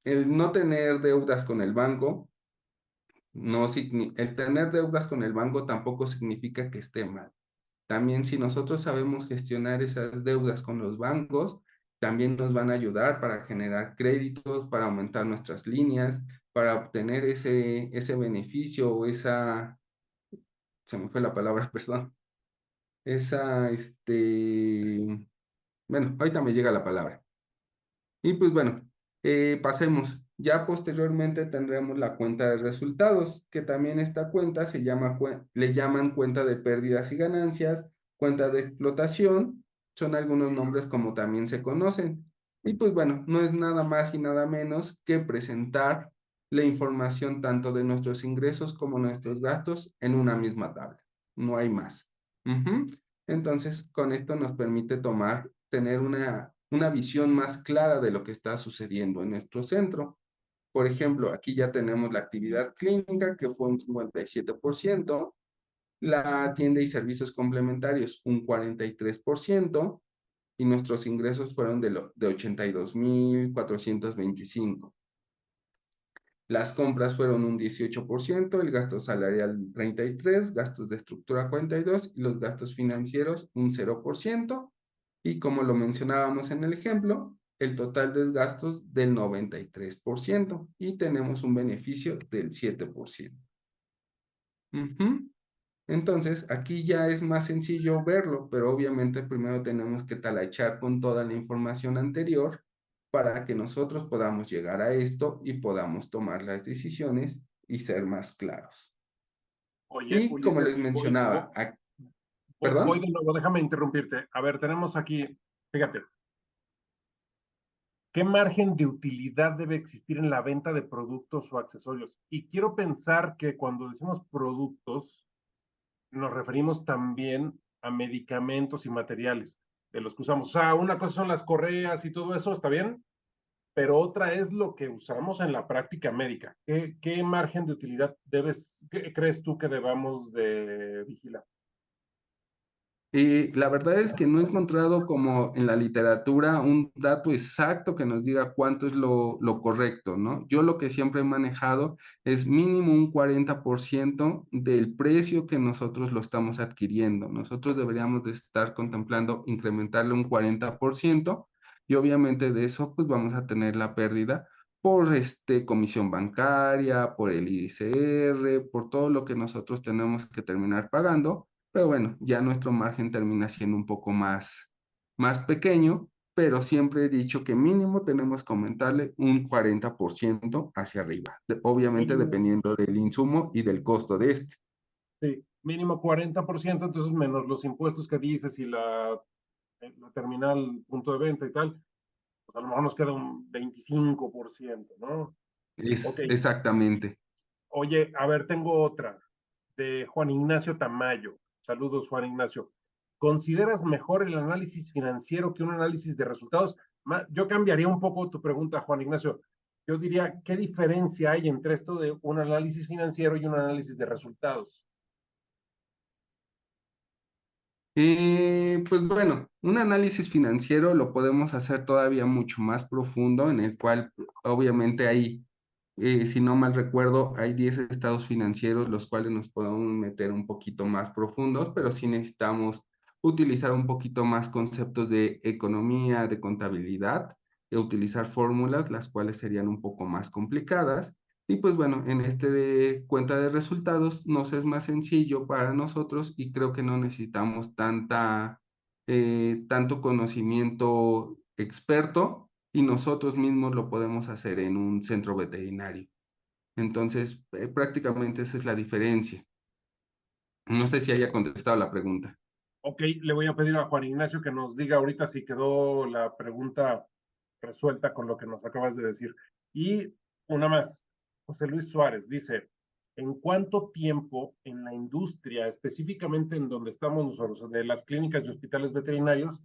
el no tener deudas con el banco, el tener deudas con el banco tampoco significa que esté mal. También si nosotros sabemos gestionar esas deudas con los bancos, también nos van a ayudar para generar créditos, para aumentar nuestras líneas, para obtener ese beneficio o se me fue la palabra, perdón, esa, bueno, ahorita me llega la palabra. Y pues bueno, pasemos. Ya posteriormente tendremos la cuenta de resultados, que también esta cuenta le llaman cuenta de pérdidas y ganancias, cuenta de explotación, son algunos nombres como también se conocen. Y pues bueno, no es nada más y nada menos que presentar la información tanto de nuestros ingresos como nuestros gastos en una misma tabla. No hay más. Ujú. Entonces, con esto nos permite tener una visión más clara de lo que está sucediendo en nuestro centro. Por ejemplo, aquí ya tenemos la actividad clínica, que fue un 57%, la tienda y servicios complementarios un 43%, y nuestros ingresos fueron de 82,425. Las compras fueron un 18%, el gasto salarial 33%, gastos de estructura 42% y los gastos financieros un 0%. Y como lo mencionábamos en el ejemplo, el total de gastos del 93% y tenemos un beneficio del 7%. Ujú. Entonces, aquí ya es más sencillo verlo, pero obviamente primero tenemos que talachar con toda la información anterior para que nosotros podamos llegar a esto y podamos tomar las decisiones y ser más claros. Oye, Y como Ulises, les mencionaba, voy ¿perdón? de nuevo, déjame interrumpirte. A ver, tenemos aquí, fíjate, ¿qué margen de utilidad debe existir en la venta de productos o accesorios? Y quiero pensar que cuando decimos productos, nos referimos también a medicamentos y materiales de los que usamos. O sea, una cosa son las correas y todo eso, ¿está bien? Pero otra es lo que usamos en la práctica médica. ¿Qué margen de utilidad crees tú que debamos de vigilar? La verdad es que no he encontrado como en la literatura un dato exacto que nos diga cuánto es lo correcto, ¿no? Yo lo que siempre he manejado es mínimo un 40% del precio que nosotros lo estamos adquiriendo. Nosotros deberíamos de estar contemplando incrementarle un 40% y obviamente de eso pues vamos a tener la pérdida por comisión bancaria, por el ISR, por todo lo que nosotros tenemos que terminar pagando, pero bueno, ya nuestro margen termina siendo un poco más pequeño, pero siempre he dicho que mínimo tenemos que aumentarle un 40% hacia arriba, obviamente Mínimo, dependiendo del insumo y del costo de este. sí, mínimo 40%, entonces menos los impuestos que dices y la terminal punto de venta y tal, pues a lo mejor nos queda un 25%, ¿no? Ok, Es exactamente. oye, a ver, tengo otra de Juan Ignacio Tamayo. Saludos, Juan Ignacio. ¿Consideras mejor el análisis financiero que un análisis de resultados? Yo cambiaría un poco tu pregunta, Juan Ignacio. Yo diría, ¿qué diferencia hay entre esto de un análisis financiero y un análisis de resultados? Pues bueno, un análisis financiero lo podemos hacer todavía mucho más profundo, en el cual obviamente hay, si no mal recuerdo, hay 10 estados financieros los cuales nos podemos meter un poquito más profundos, pero sí necesitamos utilizar un poquito más conceptos de economía, de contabilidad, e utilizar fórmulas, las cuales serían un poco más complicadas. Y pues bueno, en este de cuenta de resultados nos es más sencillo para nosotros y creo que no necesitamos tanto conocimiento experto y nosotros mismos lo podemos hacer en un centro veterinario. Entonces, prácticamente esa es la diferencia. No sé si haya contestado la pregunta. Ok, le voy a pedir a Juan Ignacio que nos diga ahorita si quedó la pregunta resuelta con lo que nos acabas de decir. Y una más, José Luis Suárez dice, ¿en cuánto tiempo en la industria, específicamente en donde estamos nosotros, de las clínicas y hospitales veterinarios,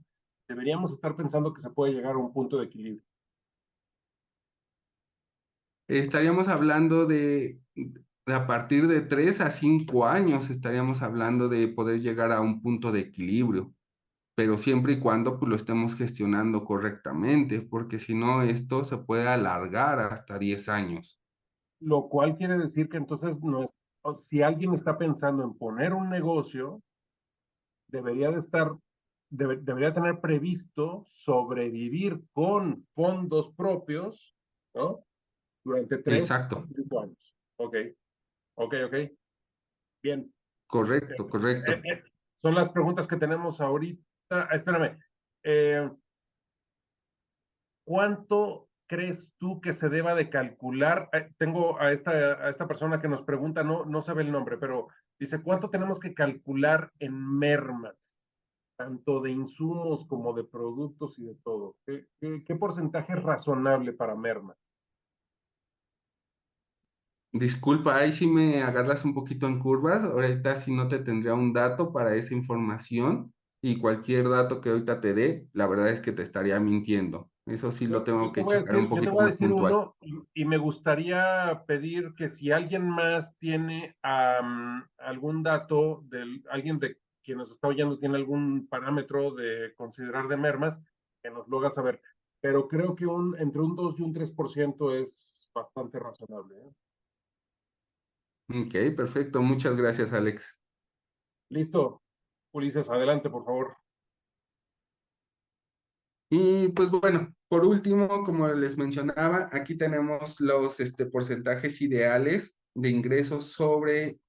deberíamos estar pensando que se puede llegar a un punto de equilibrio? Estaríamos hablando de a partir de 3 a 5 años, estaríamos hablando de poder llegar a un punto de equilibrio, pero siempre y cuando pues, lo estemos gestionando correctamente, porque si no, esto se puede alargar hasta 10 años. Lo cual quiere decir que entonces no es, si alguien está pensando en poner un negocio, debería de estar, debería tener previsto sobrevivir con fondos propios, ¿no? Durante tres a Exacto, 5 años. Ok, ok. Bien. Eh, correcto, correcto. son las preguntas que tenemos ahorita. Espérame. Eh, ¿Cuánto crees tú que se deba de calcular? Tengo a esta persona que nos pregunta, no sabe el nombre, pero dice, ¿cuánto tenemos que calcular en mermas? Tanto de insumos como de productos y de todo. ¿Qué porcentaje es razonable para mermas? Disculpa, ahí sí me agarras un poquito en curvas. Ahorita sí no te tendría un dato para esa información y cualquier dato que ahorita te dé, la verdad es que te estaría mintiendo. Eso sí lo tengo que checar un Yo te poquito voy a más decir puntual. uno y me gustaría pedir que si alguien más tiene algún dato de alguien de quien nos está oyendo tiene algún parámetro de considerar de mermas, que nos lo haga saber. Pero creo que entre un 2 y un 3% es bastante razonable, ¿eh? Ok, perfecto. Muchas gracias, Alex. Listo. Ulises, adelante, por favor. Y pues bueno, por último, como les mencionaba, aquí tenemos los porcentajes ideales de ingresos sobre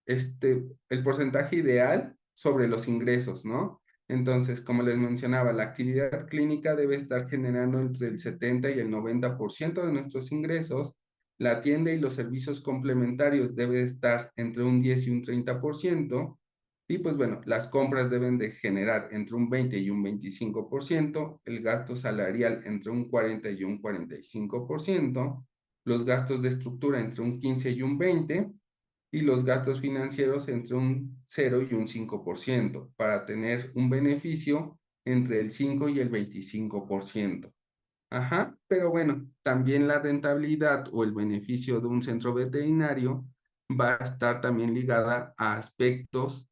el porcentaje ideal sobre los ingresos, ¿no? Entonces, como les mencionaba, la actividad clínica debe estar generando entre el 70 y el 90% de nuestros ingresos. La tienda y los servicios complementarios deben estar entre un 10 y un 30%. Y pues bueno, las compras deben de generar entre un 20 y un 25%, el gasto salarial entre un 40 y un 45%, los gastos de estructura entre un 15 y un 20%, y los gastos financieros entre un 0 y un 5%, para tener un beneficio entre el 5 y el 25%. Ajá, pero bueno, también la rentabilidad o el beneficio de un centro veterinario va a estar también ligada a aspectos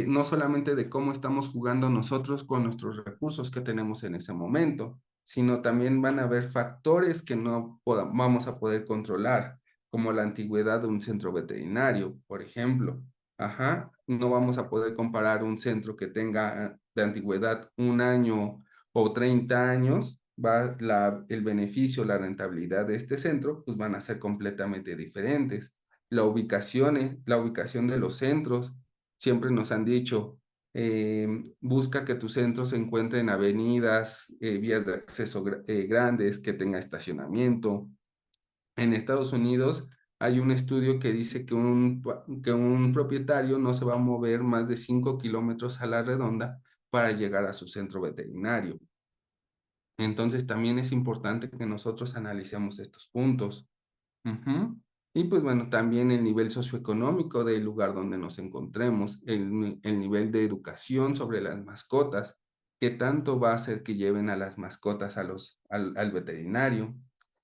no solamente de cómo estamos jugando nosotros con nuestros recursos que tenemos en ese momento, sino también van a haber factores que no vamos a poder controlar, como la antigüedad de un centro veterinario, por ejemplo. Ajá, no vamos a poder comparar un centro que tenga de antigüedad 1 año o 30 años, el beneficio, la rentabilidad de este centro, pues van a ser completamente diferentes. La ubicación de los centros, siempre nos han dicho, busca que tu centro se encuentre en avenidas, vías de acceso grandes, que tenga estacionamiento. En Estados Unidos hay un estudio que dice que un propietario no se va a mover más de 5 kilómetros a la redonda para llegar a su centro veterinario. Entonces también es importante que nosotros analicemos estos puntos. Ujú. Y pues bueno, también el nivel socioeconómico del lugar donde nos encontremos, el nivel de educación sobre las mascotas, qué tanto va a hacer que lleven a las mascotas al veterinario,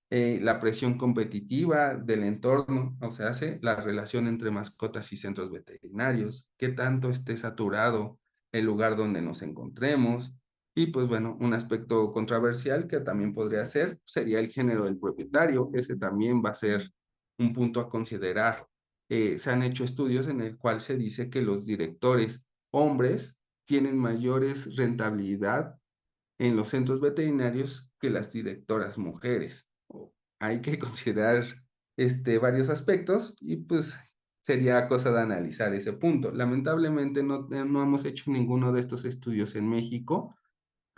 la presión competitiva del entorno, o sea, la relación entre mascotas y centros veterinarios, qué tanto esté saturado el lugar donde nos encontremos. Y pues bueno, un aspecto controversial que también podría ser sería el género del propietario. Ese también va a ser un punto a considerar. Se han hecho estudios en el cual se dice que los directores hombres tienen mayores rentabilidad en los centros veterinarios que las directoras mujeres. Hay que considerar varios aspectos y pues sería cosa de analizar ese punto. Lamentablemente no hemos hecho ninguno de estos estudios en México,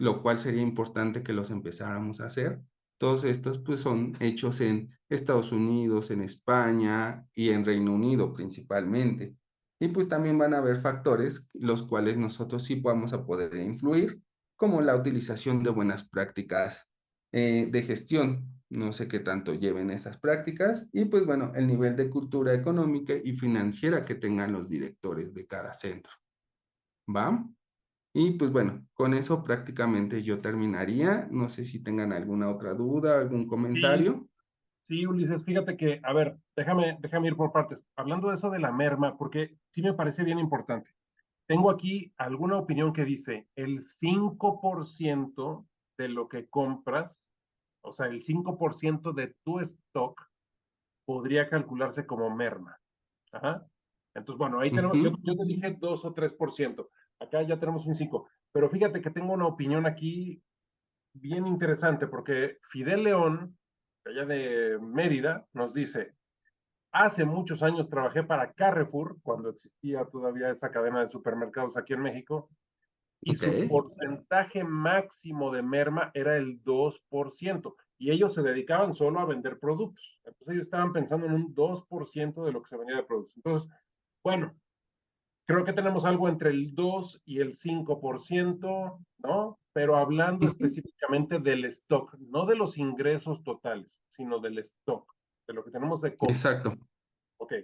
lo cual sería importante que los empezáramos a hacer. Todos estos pues son hechos en Estados Unidos, en España y en Reino Unido principalmente. Y pues también van a haber factores los cuales nosotros sí vamos a poder influir, como la utilización de buenas prácticas de gestión. No sé qué tanto lleven esas prácticas y pues bueno, el nivel de cultura económica y financiera que tengan los directores de cada centro. ¿Va? Y pues bueno, con eso prácticamente yo terminaría. No sé si tengan alguna otra duda, algún Sí, comentario. sí, Ulises, fíjate que, a ver, déjame ir por partes. Hablando de eso de la merma, porque sí me parece bien importante. Tengo aquí alguna opinión que dice el 5% de lo que compras, o sea, el 5% de tu stock podría calcularse como merma. Ajá. Entonces, bueno, ahí tenemos, Ujú. yo te dije 2 o 3%. Acá ya tenemos un 5%. Pero fíjate que tengo una opinión aquí bien interesante porque Fidel León, allá de Mérida, nos dice, hace muchos años trabajé para Carrefour, cuando existía todavía esa cadena de supermercados aquí en México, y Ok, su porcentaje máximo de merma era el 2%, y ellos se dedicaban solo a vender productos. Entonces ellos estaban pensando en un 2% de lo que se vendía de productos. Entonces, bueno, creo que tenemos algo entre el 2 y el 5%, ¿no? Pero hablando ujú, específicamente del stock, no de los ingresos totales, sino del stock, de lo que tenemos de compra. exacto. Ok,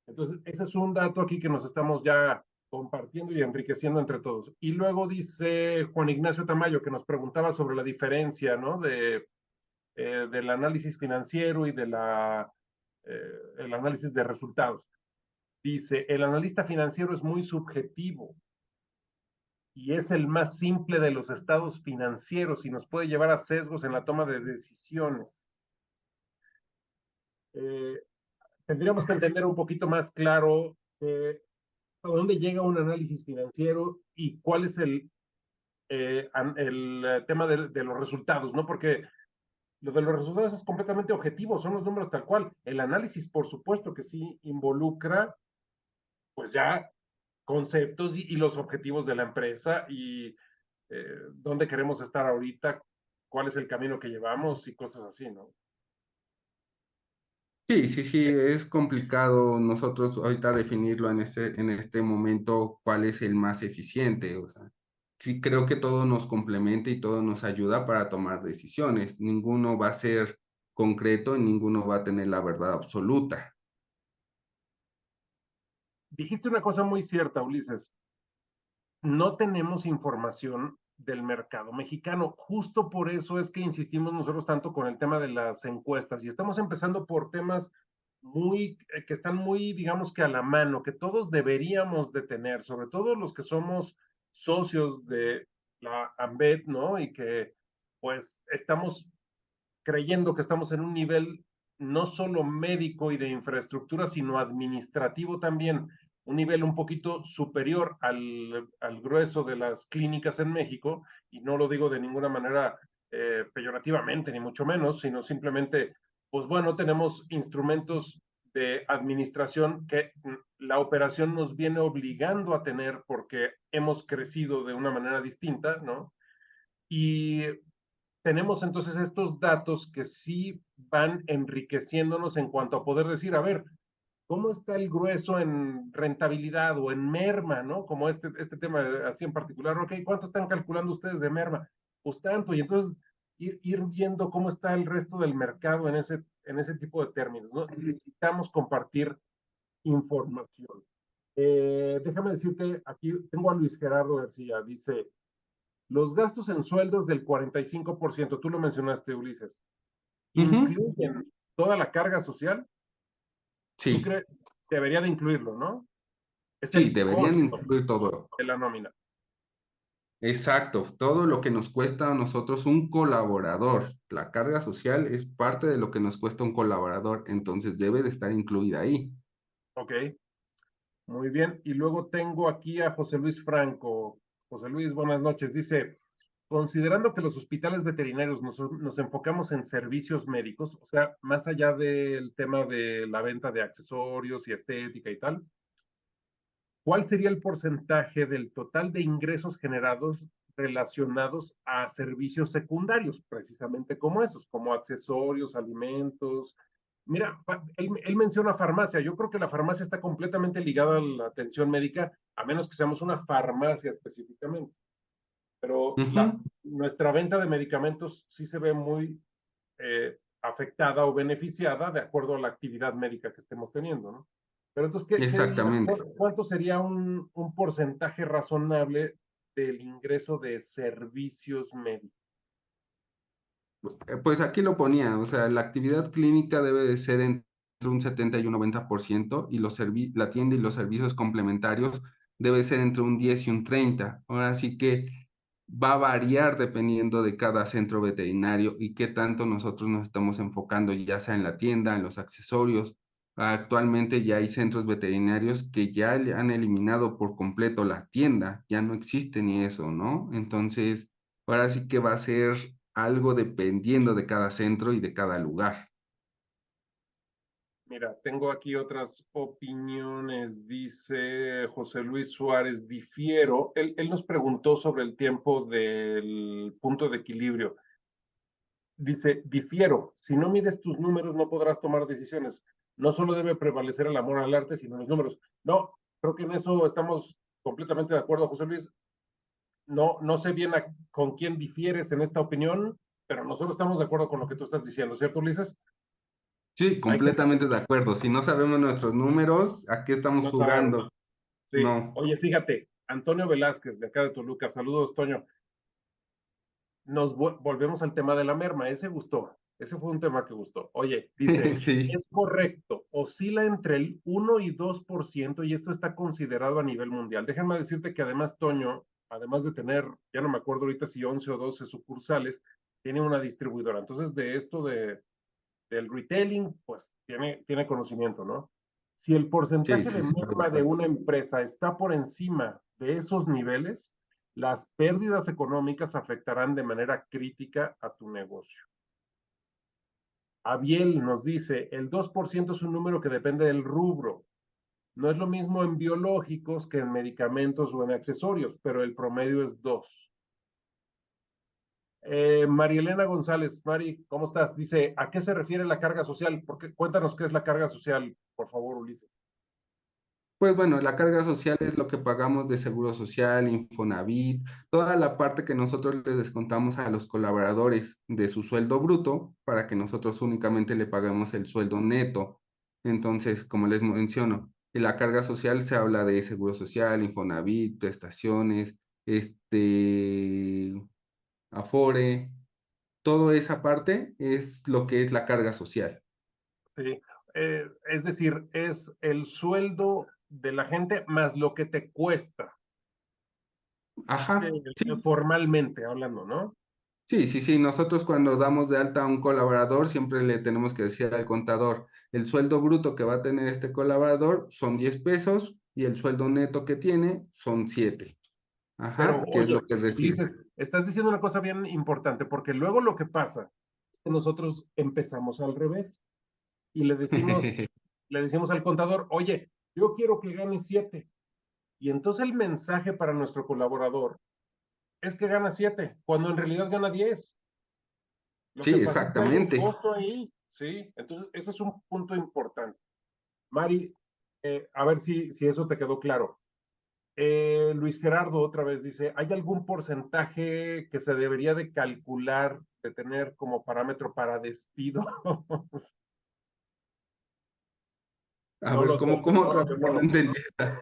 entonces ese es un dato aquí que nos estamos ya compartiendo y enriqueciendo entre todos. Y luego dice Juan Ignacio Tamayo que nos preguntaba sobre la diferencia, ¿no? Del análisis financiero y el análisis de resultados. Dice, el analista financiero es muy subjetivo y es el más simple de los estados financieros y nos puede llevar a sesgos en la toma de decisiones. Eh, Tendríamos que entender un poquito más claro a dónde llega un análisis financiero y cuál es el tema de los resultados, ¿no? Porque lo de los resultados es completamente objetivo, son los números tal cual. El análisis, por supuesto que sí involucra, pues ya conceptos y los objetivos de la empresa y dónde queremos estar ahorita, cuál es el camino que llevamos y cosas así, ¿no? Sí, sí, sí, es complicado nosotros ahorita definirlo en este momento cuál es el más eficiente. O sea, sí creo que todo nos complementa y todo nos ayuda para tomar decisiones. Ninguno va a ser concreto y ninguno va a tener la verdad absoluta. Dijiste una cosa muy cierta, Ulises. No tenemos información del mercado mexicano. Justo por eso es que insistimos nosotros tanto con el tema de las encuestas y estamos empezando por temas que están muy, digamos que a la mano, que todos deberíamos de tener, sobre todo los que somos socios de la AMBET, ¿no? Y que pues estamos creyendo que estamos en un nivel no solo médico y de infraestructura, sino administrativo también, un nivel un poquito superior al grueso de las clínicas en México, y no lo digo de ninguna manera peyorativamente, ni mucho menos, sino simplemente, pues bueno, tenemos instrumentos de administración que la operación nos viene obligando a tener porque hemos crecido de una manera distinta, ¿no? Y tenemos entonces estos datos que sí van enriqueciéndonos en cuanto a poder decir, a ver, ¿cómo está el grueso en rentabilidad o en merma, ¿no? Como este tema así en particular, ok, ¿cuánto están calculando ustedes de merma? Pues tanto, y entonces ir viendo cómo está el resto del mercado en ese tipo de términos, ¿no? Necesitamos compartir información. Déjame decirte, aquí tengo a Luis Gerardo García, dice, los gastos en sueldos del 45%, tú lo mencionaste, Ulises, Ujú. incluyen toda la carga social. Tú Sí, crees, debería de incluirlo, ¿no? Es sí, el deberían costo incluir todo. de la nómina. Exacto, todo lo que nos cuesta a nosotros un colaborador. La carga social es parte de lo que nos cuesta un colaborador, entonces debe de estar incluida ahí. Ok, muy bien. Y luego tengo aquí a José Luis Franco. José Luis, buenas noches. Dice, considerando que los hospitales veterinarios nos enfocamos en servicios médicos, o sea, más allá del tema de la venta de accesorios y estética y tal, ¿cuál sería el porcentaje del total de ingresos generados relacionados a servicios secundarios, precisamente como esos, como accesorios, alimentos? Mira, él menciona farmacia. Yo creo que la farmacia está completamente ligada a la atención médica, a menos que seamos una farmacia específicamente. Pero Ujú. nuestra venta de medicamentos sí se ve muy afectada o beneficiada de acuerdo a la actividad médica que estemos teniendo, ¿no? Pero entonces, ¿qué dirías? Exactamente. ¿Cuánto sería un porcentaje razonable del ingreso de servicios médicos? Pues aquí lo ponía, o sea, la actividad clínica debe de ser entre un 70 y un 90% y la tienda y los servicios complementarios debe ser entre un 10 y un 30. Ahora sí que va a variar dependiendo de cada centro veterinario y qué tanto nosotros nos estamos enfocando, ya sea en la tienda, en los accesorios. Actualmente ya hay centros veterinarios que ya han eliminado por completo la tienda, ya no existe ni eso, ¿no? Entonces, ahora sí que va a ser algo dependiendo de cada centro y de cada lugar. Mira, tengo aquí otras opiniones. Dice José Luis Suárez, difiero. Él nos preguntó sobre el tiempo del punto de equilibrio. Dice, difiero, si no mides tus números no podrás tomar decisiones. No solo debe prevalecer el amor al arte, sino los números. No, creo que en eso estamos completamente de acuerdo, José Luis. No sé bien con quién difieres en esta opinión, pero nosotros estamos de acuerdo con lo que tú estás diciendo, ¿cierto, Ulises? Sí, Hay que, completamente de acuerdo. Si no sabemos nuestros números, ¿a qué estamos no sabemos. jugando? Sí. No. Oye, fíjate, Antonio Velázquez, de acá de Toluca, saludos, Toño. Volvemos al tema de la merma, ese gustó, ese fue un tema que gustó. Oye, dice, Sí, es correcto, oscila entre el 1 y 2% y esto está considerado a nivel mundial. Déjame decirte que además Toño, además de tener, ya no me acuerdo ahorita si 11 o 12 sucursales, tiene una distribuidora. Entonces, de esto del retailing, pues tiene conocimiento, ¿no? Si el sí, porcentaje sí, de sabe merma de bastante. una empresa está por encima de esos niveles, las pérdidas económicas afectarán de manera crítica a tu negocio. Abiel nos dice, el 2% es un número que depende del rubro. No es lo mismo en biológicos que en medicamentos o en accesorios, pero el promedio es 2. Marielena González, Mari, ¿cómo estás? Dice, ¿a qué se refiere la carga social? Cuéntanos qué es la carga social, por favor, Ulises. Pues bueno, la carga social es lo que pagamos de seguro social, Infonavit, toda la parte que nosotros le descontamos a los colaboradores de su sueldo bruto para que nosotros únicamente le paguemos el sueldo neto. Entonces, como les menciono, en la carga social se habla de seguro social, Infonavit, prestaciones, Afore, toda esa parte es lo que es la carga social. Sí. Es decir, es el sueldo de la gente más lo que te cuesta, Ajá, sí. formalmente hablando, ¿no? Sí, sí, sí. Nosotros cuando damos de alta a un colaborador, siempre le tenemos que decir al contador, el sueldo bruto que va a tener este colaborador son 10 pesos y el sueldo neto que tiene son 7. Pero Ajá, que es lo oye, que recibe. Ulises, estás diciendo una cosa bien importante, porque luego lo que pasa es que nosotros empezamos al revés y le decimos al contador, oye, yo quiero que gane 7. Y entonces el mensaje para nuestro colaborador es que gana 7, cuando en realidad gana 10. Lo Sí, que pasa es que hay un exactamente. costo ahí, ¿sí? Entonces, ese es un punto importante. Mari, a ver si eso te quedó claro. Luis Gerardo otra vez dice, ¿hay algún porcentaje que se debería de calcular, de tener como parámetro para despido? A No ver, lo sé, ¿cómo no, otra yo vez? no No lo sé, ¿no? entendí esa.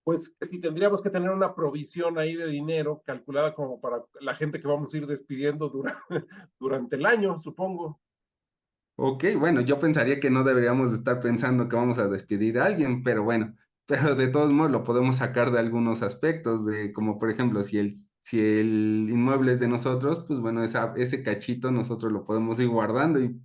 Pues que si tendríamos que tener una provisión ahí de dinero calculada como para la gente que vamos a ir despidiendo durante el año, supongo. Ok, bueno, yo pensaría que no deberíamos de estar pensando que vamos a despedir a alguien, pero bueno, pero de todos modos lo podemos sacar de algunos aspectos, de como por ejemplo, si el inmueble es de nosotros, pues bueno, ese cachito nosotros lo podemos ir guardando y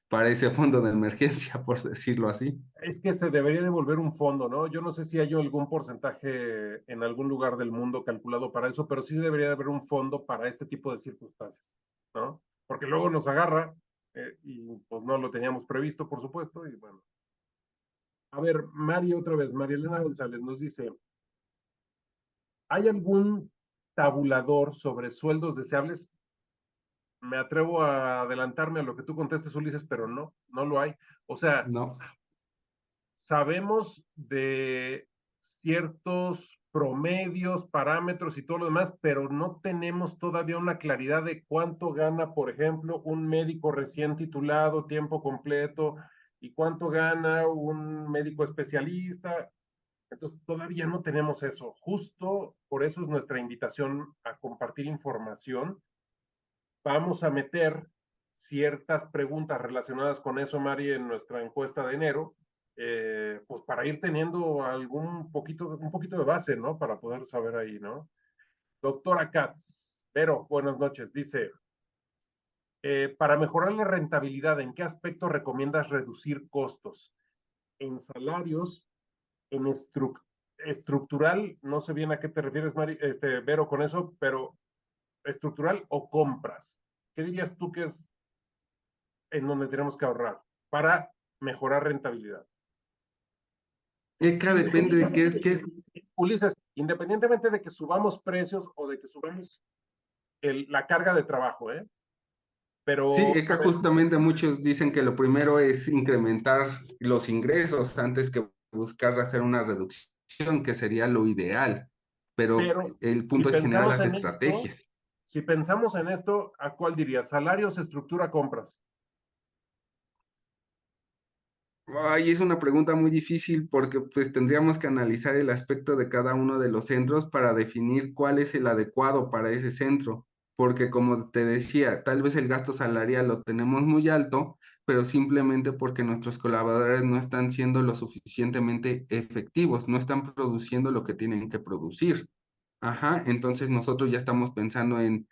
para ese fondo de emergencia, por decirlo así. Es que se debería devolver un fondo, ¿no? Yo no sé si hay algún porcentaje en algún lugar del mundo calculado para eso, pero sí debería de haber un fondo para este tipo de circunstancias, ¿no? Porque luego nos agarra y pues no lo teníamos previsto, por supuesto, y bueno. A ver, Mari otra vez, María Elena González nos dice, ¿hay algún tabulador sobre sueldos deseables? Me atrevo a adelantarme a lo que tú contestes, Ulises, pero no, no lo hay. O sea, No, sabemos de ciertos promedios, parámetros y todo lo demás, pero no tenemos todavía una claridad de cuánto gana, por ejemplo, un médico recién titulado, tiempo completo, y cuánto gana un médico especialista. Entonces, todavía no tenemos eso. Justo por eso es nuestra invitación a compartir información. Vamos a meter ciertas preguntas relacionadas con eso, Mari, en nuestra encuesta de enero, pues para ir teniendo un poquito de base, ¿no? Para poder saber ahí, ¿no? Doctora Katz, pero buenas noches, dice, para mejorar la rentabilidad, ¿en qué aspecto recomiendas reducir costos? En salarios, en estructural, no sé bien a qué te refieres, Mari, Vero, con eso, pero estructural o compras. ¿Qué dirías tú que es en donde tenemos que ahorrar para mejorar rentabilidad? ECA depende de qué es, Ulises, independientemente de que subamos precios o de que subamos la carga de trabajo, ¿eh? Sí, Pero, ECA justamente muchos dicen que lo primero es incrementar los ingresos antes que buscar hacer una reducción, que sería lo ideal, pero pero el si punto es generar pensamos las en esto, estrategias. si pensamos en esto, ¿a cuál dirías? Salarios, estructura, compras. Ay, es una pregunta muy difícil porque pues tendríamos que analizar el aspecto de cada uno de los centros para definir cuál es el adecuado para ese centro, porque como te decía, tal vez el gasto salarial lo tenemos muy alto, pero simplemente porque nuestros colaboradores no están siendo lo suficientemente efectivos, no están produciendo lo que tienen que producir. Ajá, entonces nosotros ya estamos pensando en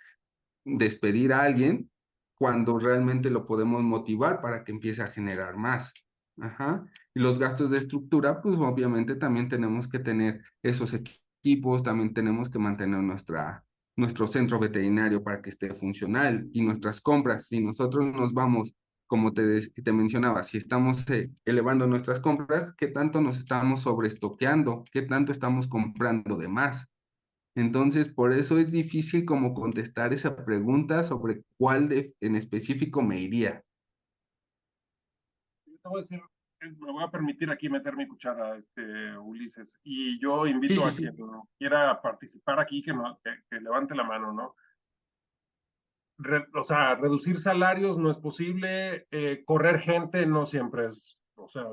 despedir a alguien cuando realmente lo podemos motivar para que empiece a generar más. Ajá. Y los gastos de estructura, pues obviamente también tenemos que tener esos equipos, también tenemos que mantener nuestro centro veterinario para que esté funcional y nuestras compras. Si nosotros nos vamos, como te mencionaba, si estamos elevando nuestras compras, ¿qué tanto nos estamos sobreestoqueando? ¿Qué tanto estamos comprando de más? Entonces, por eso es difícil como contestar esa pregunta sobre en específico me iría. Yo te voy a decir, me voy a permitir aquí meter mi cuchara, Ulises, y yo Sí, invito sí, a quien sí. quiera participar aquí que, no, que levante la mano, ¿no? O sea, reducir salarios no es posible, correr gente no siempre es, o sea,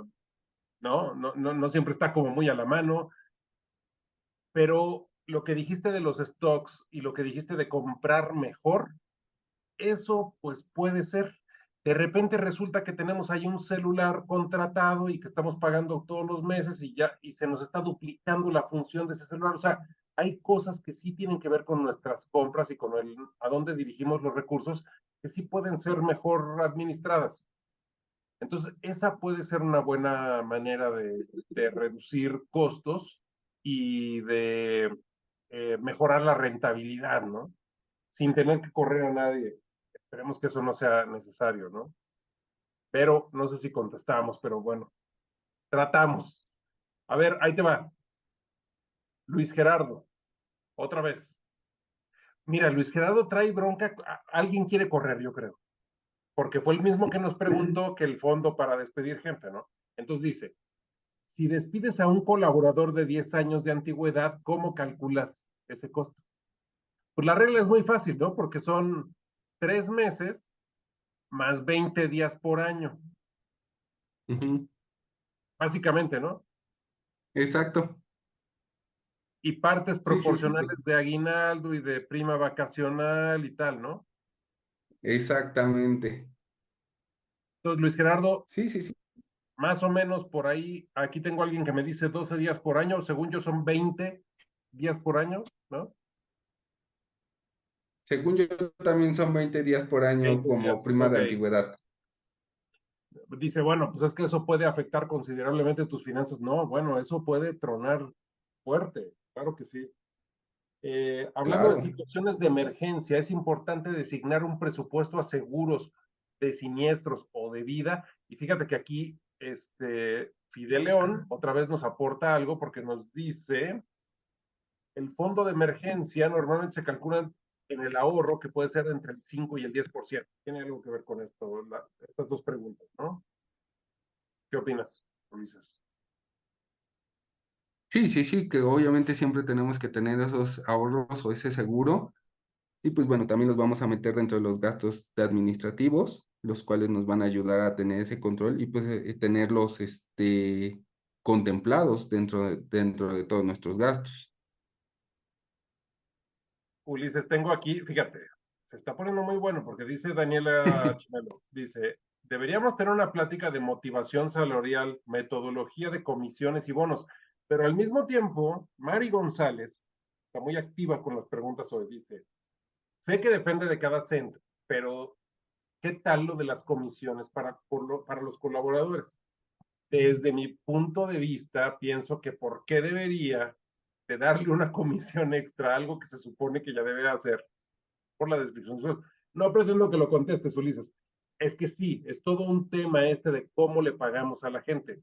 no siempre está como muy a la mano, pero lo que dijiste de los stocks y lo que dijiste de comprar mejor, eso pues puede ser. De repente resulta que tenemos ahí un celular contratado y que estamos pagando todos los meses y ya, y se nos está duplicando la función de ese celular. O sea, hay cosas que sí tienen que ver con nuestras compras y con el a dónde dirigimos los recursos que sí pueden ser mejor administradas. Entonces, esa puede ser una buena manera de reducir costos y de mejorar la rentabilidad, ¿no? Sin tener que correr a nadie. Esperemos que eso no sea necesario, ¿no? Pero no sé si contestamos, pero bueno, tratamos. A ver, ahí te va. Luis Gerardo, otra vez. Mira, Luis Gerardo trae bronca, alguien quiere correr, yo creo, porque fue el mismo que nos preguntó que el fondo para despedir gente, ¿no? Entonces dice, si despides a un colaborador de 10 años de antigüedad, ¿cómo calculas ese costo? Pues la regla es muy fácil, ¿no? Porque son 3 meses más 20 días por año, Ujú. básicamente, ¿no? Exacto. Y partes Sí, sí, sí. proporcionales de aguinaldo y de prima vacacional y tal, ¿no? Exactamente. Entonces, Luis Gerardo, Sí, sí, sí. más o menos por ahí, aquí tengo a alguien que me dice 12 días por año, según yo son 20 días por año, ¿no? Según yo, también son 20 días por año 20 como días, prima ok. de antigüedad. Dice, bueno, pues es que eso puede afectar considerablemente tus finanzas. No, bueno, eso puede tronar fuerte, claro que sí. Hablando de Claro. situaciones de emergencia, es importante designar un presupuesto a seguros de siniestros o de vida. Y fíjate que aquí, Fidel León otra vez nos aporta algo porque nos dice, el fondo de emergencia normalmente se calcula en el ahorro que puede ser entre el 5 y el 10%. Tiene algo que ver con esto, estas dos preguntas, ¿no? ¿Qué opinas, Ulises? Sí, sí, sí, que obviamente siempre tenemos que tener esos ahorros o ese seguro. Y pues bueno, también los vamos a meter dentro de los gastos de administrativos, los cuales nos van a ayudar a tener ese control y pues tenerlos contemplados dentro de todos nuestros gastos. Ulises, tengo aquí, fíjate, se está poniendo muy bueno porque dice Daniela Chimelo, dice, deberíamos tener una plática de motivación salarial, metodología de comisiones y bonos, pero al mismo tiempo, Mari González está muy activa con las preguntas hoy, dice, sé que depende de cada centro, pero ¿qué tal lo de las comisiones para los colaboradores? Desde mi punto de vista, pienso que por qué debería de darle una comisión extra a algo que se supone que ya debe de hacer por la descripción. No pretendo que lo contestes, Ulises. Es que sí, es todo un tema de cómo le pagamos a la gente.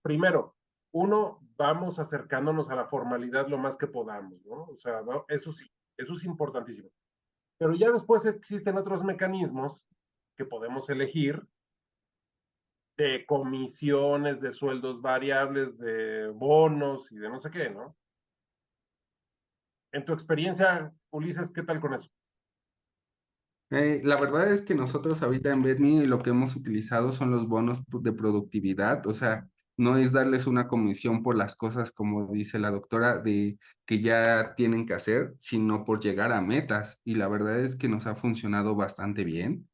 Primero, uno, vamos acercándonos a la formalidad lo más que podamos, ¿no? O sea, eso sí, eso es importantísimo. Pero ya después existen otros mecanismos que podemos elegir de comisiones, de sueldos variables, de bonos y de no sé qué, ¿no? En tu experiencia, Ulises, ¿qué tal con eso? La verdad es que nosotros ahorita en Bedme lo que hemos utilizado son los bonos de productividad, o sea, no es darles una comisión por las cosas, como dice la doctora, de que ya tienen que hacer, sino por llegar a metas. Y la verdad es que nos ha funcionado bastante bien.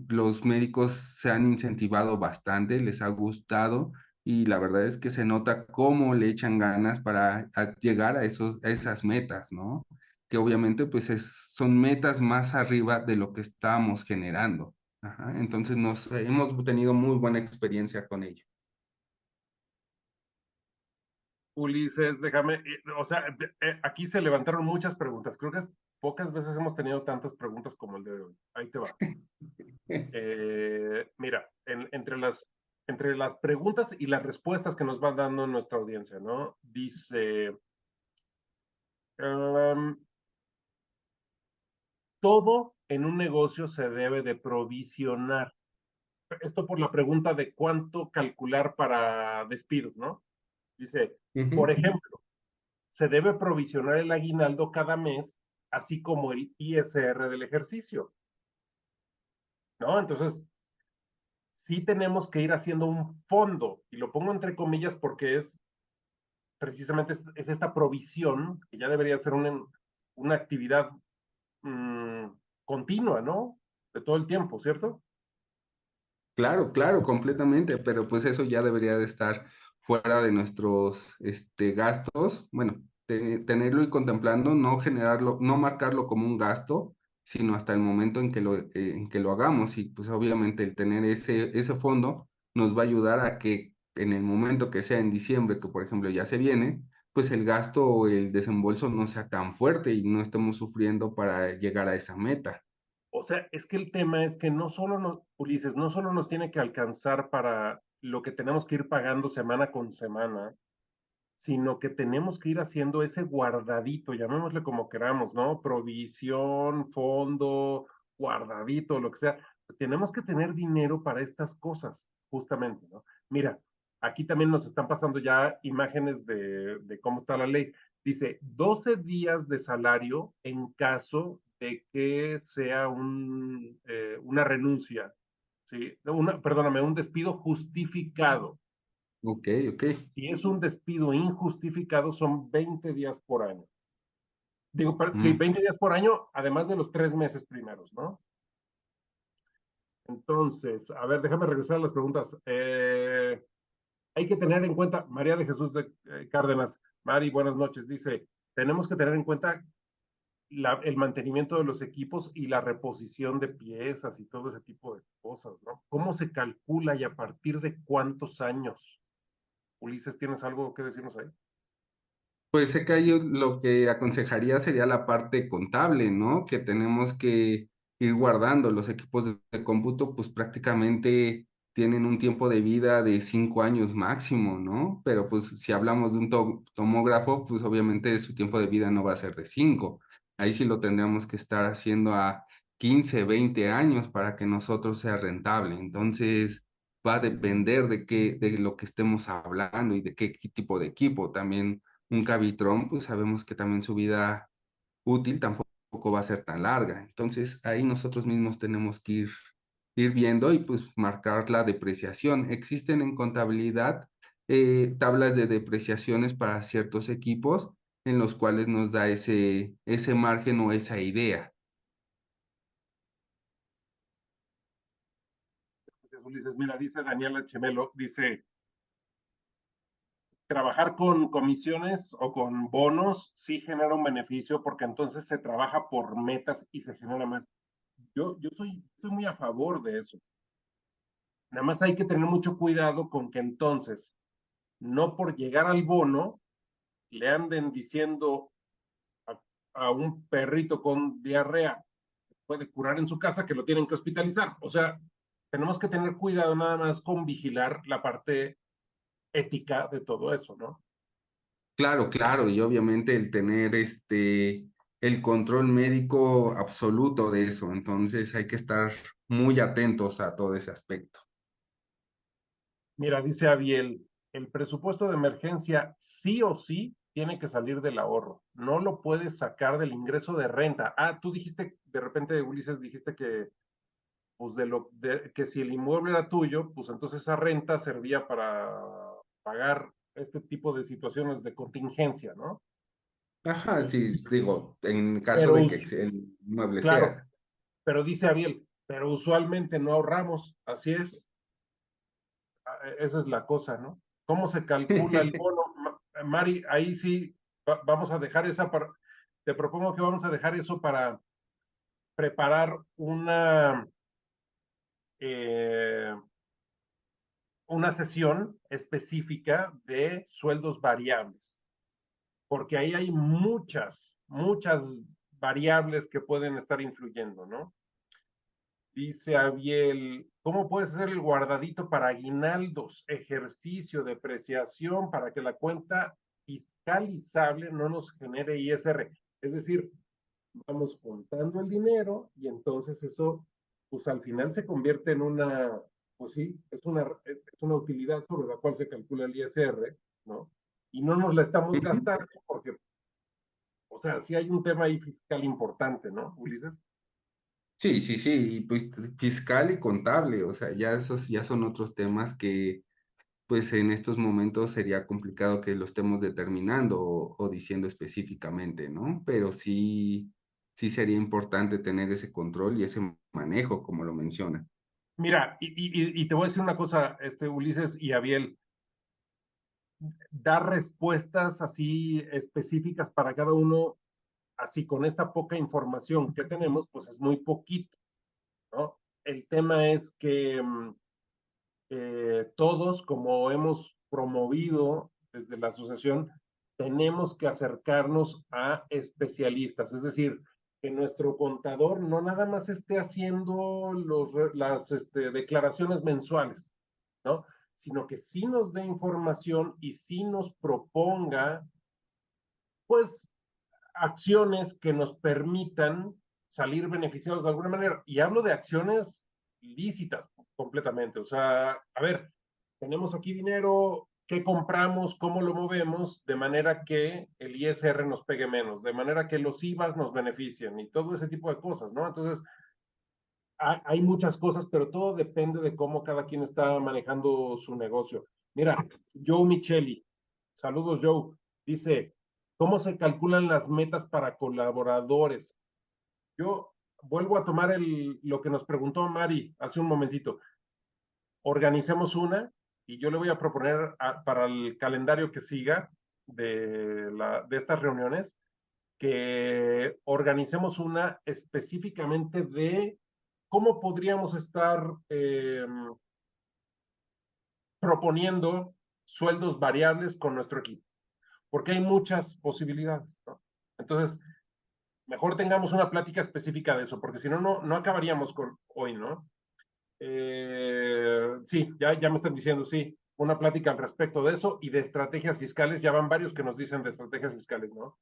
Los médicos se han incentivado bastante, les ha gustado y la verdad es que se nota cómo le echan ganas para llegar a esas metas, ¿no? Que obviamente pues son metas más arriba de lo que estábamos generando. Ajá, entonces hemos tenido muy buena experiencia con ello. Ulises, déjame, o sea, aquí se levantaron muchas preguntas. Creo que pocas veces hemos tenido tantas preguntas como el de hoy. Ahí te va. Mira, entre las preguntas y las respuestas que nos va dando nuestra audiencia, ¿no? Dice, um, todo en un negocio se debe de provisionar. Esto por la pregunta de cuánto calcular para despidos, ¿no? Dice, por Ujú. ejemplo, se debe provisionar el aguinaldo cada mes, así como el ISR del ejercicio, ¿no? Entonces, sí tenemos que ir haciendo un fondo, y lo pongo entre comillas porque precisamente es esta provisión, que ya debería ser una actividad mmm, continua, ¿no? De todo el tiempo, ¿cierto? Claro, claro, completamente, pero pues eso ya debería de estar fuera de nuestros gastos. Bueno, tenerlo y contemplando, no generarlo, no marcarlo como un gasto, sino hasta el momento en que lo hagamos. Y pues obviamente el tener ese fondo nos va a ayudar a que en el momento que sea en diciembre, que por ejemplo ya se viene, pues el gasto o el desembolso no sea tan fuerte y no estemos sufriendo para llegar a esa meta. O sea, es que el tema es que no solo nos, Ulises, no solo nos tiene que alcanzar para lo que tenemos que ir pagando semana con semana, sino que tenemos que ir haciendo ese guardadito, llamémosle como queramos, ¿no? Provisión, fondo, guardadito, lo que sea. Tenemos que tener dinero para estas cosas, justamente, ¿no? Mira, aquí también nos están pasando ya imágenes de cómo está la ley. Dice 12 días de salario en caso de que sea una renuncia, ¿sí? Perdóname, un despido justificado. Ok, ok. Si es un despido injustificado, son 20 días por año. Digo, sí, Mm. 20 días por año, además de los 3 meses primeros, ¿no? Entonces, a ver, déjame regresar a las preguntas. Hay que tener en cuenta, María de Jesús de Cárdenas, Mari, buenas noches, dice, tenemos que tener en cuenta el mantenimiento de los equipos y la reposición de piezas y todo ese tipo de cosas, ¿no? ¿Cómo se calcula y a partir de cuántos años? Ulises, ¿tienes algo que decirnos ahí? Pues sé que ahí lo que aconsejaría sería la parte contable, ¿no? Que tenemos que ir guardando. Los equipos de cómputo, pues prácticamente tienen un tiempo de vida de 5 años máximo, ¿no? Pero pues si hablamos de un tomógrafo, pues obviamente su tiempo de vida no va a ser de 5. Ahí sí lo tendríamos que estar haciendo a 15, 20 años para que nosotros sea rentable. Entonces va a depender de lo que estemos hablando y de qué tipo de equipo también un Cavitrón, pues sabemos que también su vida útil tampoco va a ser tan larga. Entonces ahí nosotros mismos tenemos que ir viendo y pues marcar la depreciación. Existen en contabilidad tablas de depreciaciones para ciertos equipos en los cuales nos da ese margen o esa idea. Ulises, mira, dice Daniela Chemelo, dice, trabajar con comisiones o con bonos sí genera un beneficio porque entonces se trabaja por metas y se genera más. Yo estoy muy a favor de eso. Nada más hay que tener mucho cuidado con que entonces, no por llegar al bono, le anden diciendo a, a un perrito con diarrea, puede curar en su casa, que lo tienen que hospitalizar. O sea, tenemos que tener cuidado nada más con vigilar la parte ética de todo eso, ¿no? Claro, claro, y obviamente el tener el control médico absoluto de eso, entonces hay que estar muy atentos a todo ese aspecto. Mira, dice Abiel, el presupuesto de emergencia sí o sí tiene que salir del ahorro, no lo puedes sacar del ingreso de renta. Ah, tú dijiste, de repente, Ulises, dijiste que, pues que si el inmueble era tuyo, pues entonces esa renta servía para pagar este tipo de situaciones de contingencia, ¿no? Ajá, sí, digo, en caso Pero, de que el mueble claro, sea. pero dice Abiel, pero usualmente no ahorramos, así es. Esa es la cosa, ¿no? ¿Cómo se calcula el bono? Mari, ahí sí, vamos a dejar te propongo que vamos a dejar eso para preparar eh, una sesión específica de sueldos variables, porque ahí hay muchas variables que pueden estar influyendo, ¿no? Dice Abiel, ¿cómo puedes hacer el guardadito para aguinaldos, ejercicio, depreciación, para que la cuenta fiscalizable no nos genere ISR? Es decir, vamos contando el dinero y entonces eso, pues al final se convierte en pues sí, es una utilidad sobre la cual se calcula el ISR, ¿no? Y no nos la estamos gastando porque, o sea, sí hay un tema ahí fiscal importante, ¿no, Ulises? Sí, sí, sí, y pues fiscal y contable, o sea, ya esos ya son otros temas que pues en estos momentos sería complicado que lo estemos determinando o diciendo específicamente, ¿no? Pero sí, sí sería importante tener ese control y ese manejo, como lo menciona. Mira, y te voy a decir una cosa, Ulises y Abiel, dar respuestas así específicas para cada uno, así con esta poca información que tenemos, pues es muy poquito, ¿no? El tema es que todos, como hemos promovido desde la asociación, tenemos que acercarnos a especialistas, es decir, que nuestro contador no nada más esté haciendo las declaraciones mensuales, ¿no? Sino que sí nos dé información y sí nos proponga, pues, acciones que nos permitan salir beneficiados de alguna manera. Y hablo de acciones lícitas completamente. O sea, a ver, tenemos aquí dinero, ¿qué compramos? ¿Cómo lo movemos? De manera que el ISR nos pegue menos, de manera que los IVAs nos beneficien y todo ese tipo de cosas, ¿no? Entonces, hay muchas cosas, pero todo depende de cómo cada quien está manejando su negocio. Mira, Joe Micheli, saludos Joe, dice, ¿cómo se calculan las metas para colaboradores? Yo vuelvo a tomar lo que nos preguntó Mari hace un momentito. Organicemos una y yo le voy a proponer para el calendario que siga de estas reuniones que organicemos una específicamente de cómo podríamos estar proponiendo sueldos variables con nuestro equipo, porque hay muchas posibilidades, ¿no? Entonces, mejor tengamos una plática específica de eso, porque si no, no acabaríamos con hoy, ¿no? Sí, ya me están diciendo, sí, una plática al respecto de eso y de estrategias fiscales, ya van varios que nos dicen de estrategias fiscales, ¿no?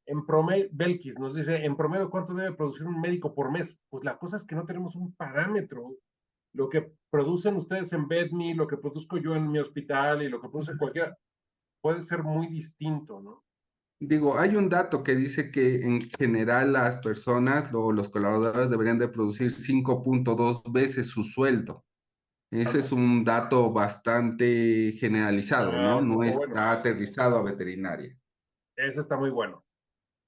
En promedio, Belkis nos dice, en promedio, ¿cuánto debe producir un médico por mes? Pues la cosa es que no tenemos un parámetro. Lo que producen ustedes en Bedme, lo que produzco yo en mi hospital y lo que produce cualquiera, puede ser muy distinto, ¿no? Digo, hay un dato que dice que en general las personas o los colaboradores deberían de producir 5.2 veces su sueldo. Ese Algo es así. un dato bastante generalizado, ¿no? Ah, No está bueno. está aterrizado a veterinaria. Eso está muy bueno.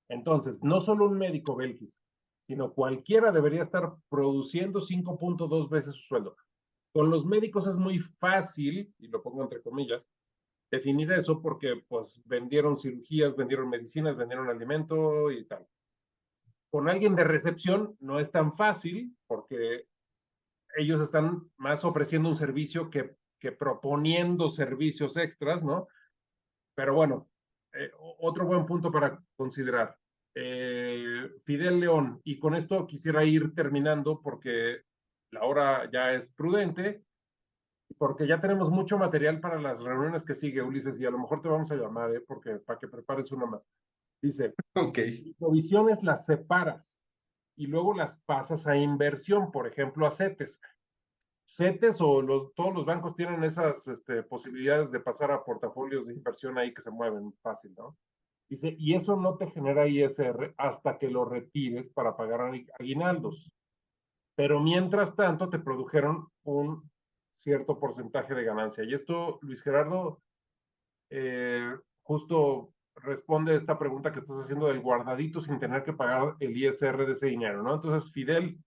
Entonces, no solo un médico, Belkis, sino cualquiera debería estar produciendo 5.2 veces su sueldo. Con los médicos es muy fácil, y lo pongo entre comillas, definir eso porque pues vendieron cirugías, vendieron medicinas, vendieron alimento y tal. Con alguien de recepción no es tan fácil porque ellos están más ofreciendo un servicio que proponiendo servicios extras, ¿no? Pero bueno, otro buen punto para considerar. Fidel León, y con esto quisiera ir terminando porque la hora ya es prudente, porque ya tenemos mucho material para las reuniones que sigue, Ulises, y a lo mejor te vamos a llamar, porque para que prepares una más. Dice, Ok. provisiones las separas y luego las pasas a inversión, por ejemplo, a CETES. CETES o todos los bancos tienen esas posibilidades de pasar a portafolios de inversión ahí que se mueven fácil, ¿no? Dice, y eso no te genera ISR hasta que lo retires para pagar aguinaldos. Pero mientras tanto te produjeron un cierto porcentaje de ganancia. Y esto, Luis Gerardo, justo responde a esta pregunta que estás haciendo del guardadito sin tener que pagar el ISR de ese dinero, ¿no? Entonces, Fidel,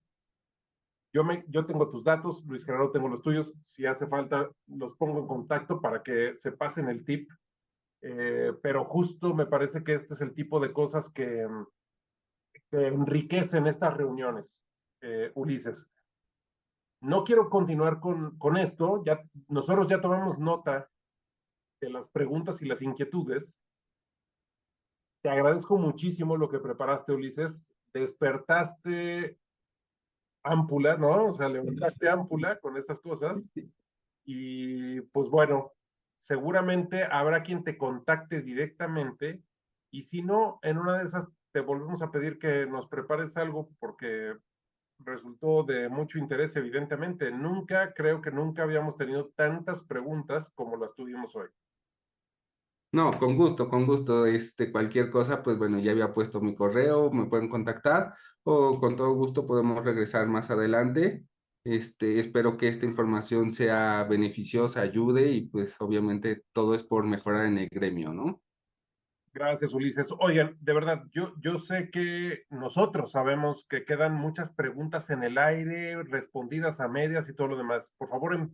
yo tengo tus datos, Luis Gerardo tengo los tuyos, si hace falta los pongo en contacto para que se pasen el tip, pero justo me parece que este es el tipo de cosas que enriquecen estas reuniones, Ulises. No quiero continuar con esto, nosotros ya tomamos nota de las preguntas y las inquietudes. Te agradezco muchísimo lo que preparaste, Ulises. Despertaste ámpula, ¿no? O sea, levantaste ámpula con estas cosas. Y pues bueno, seguramente habrá quien te contacte directamente. Y si no, en una de esas te volvemos a pedir que nos prepares algo porque resultó de mucho interés, evidentemente. Creo que nunca habíamos tenido tantas preguntas como las tuvimos hoy. No, con gusto, con gusto. Cualquier cosa, pues bueno, ya había puesto mi correo, me pueden contactar o con todo gusto podemos regresar más adelante. Espero que esta información sea beneficiosa, ayude y pues obviamente todo es por mejorar en el gremio, ¿no? Gracias, Ulises. Oigan, de verdad, yo sé que nosotros sabemos que quedan muchas preguntas en el aire, respondidas a medias y todo lo demás. Por favor,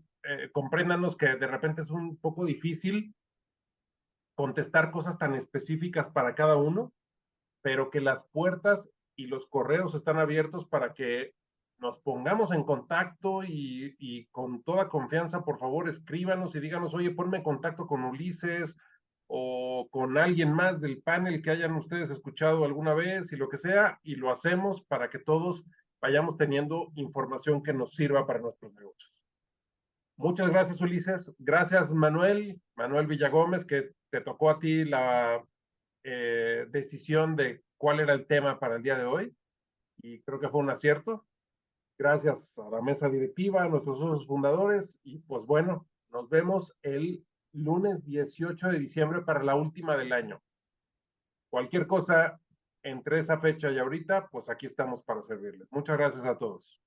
compréndanos que de repente es un poco difícil contestar cosas tan específicas para cada uno, pero que las puertas y los correos están abiertos para que nos pongamos en contacto y con toda confianza, por favor, escríbanos y díganos, oye, ponme en contacto con Ulises o con alguien más del panel que hayan ustedes escuchado alguna vez y lo que sea, y lo hacemos para que todos vayamos teniendo información que nos sirva para nuestros negocios. Muchas gracias, Ulises. Gracias, Manuel Villagómez, que te tocó a ti la decisión de cuál era el tema para el día de hoy y creo que fue un acierto. Gracias a la mesa directiva, a nuestros socios fundadores y pues bueno, nos vemos el lunes 18 de diciembre para la última del año. Cualquier cosa entre esa fecha y ahorita, pues aquí estamos para servirles. Muchas gracias a todos.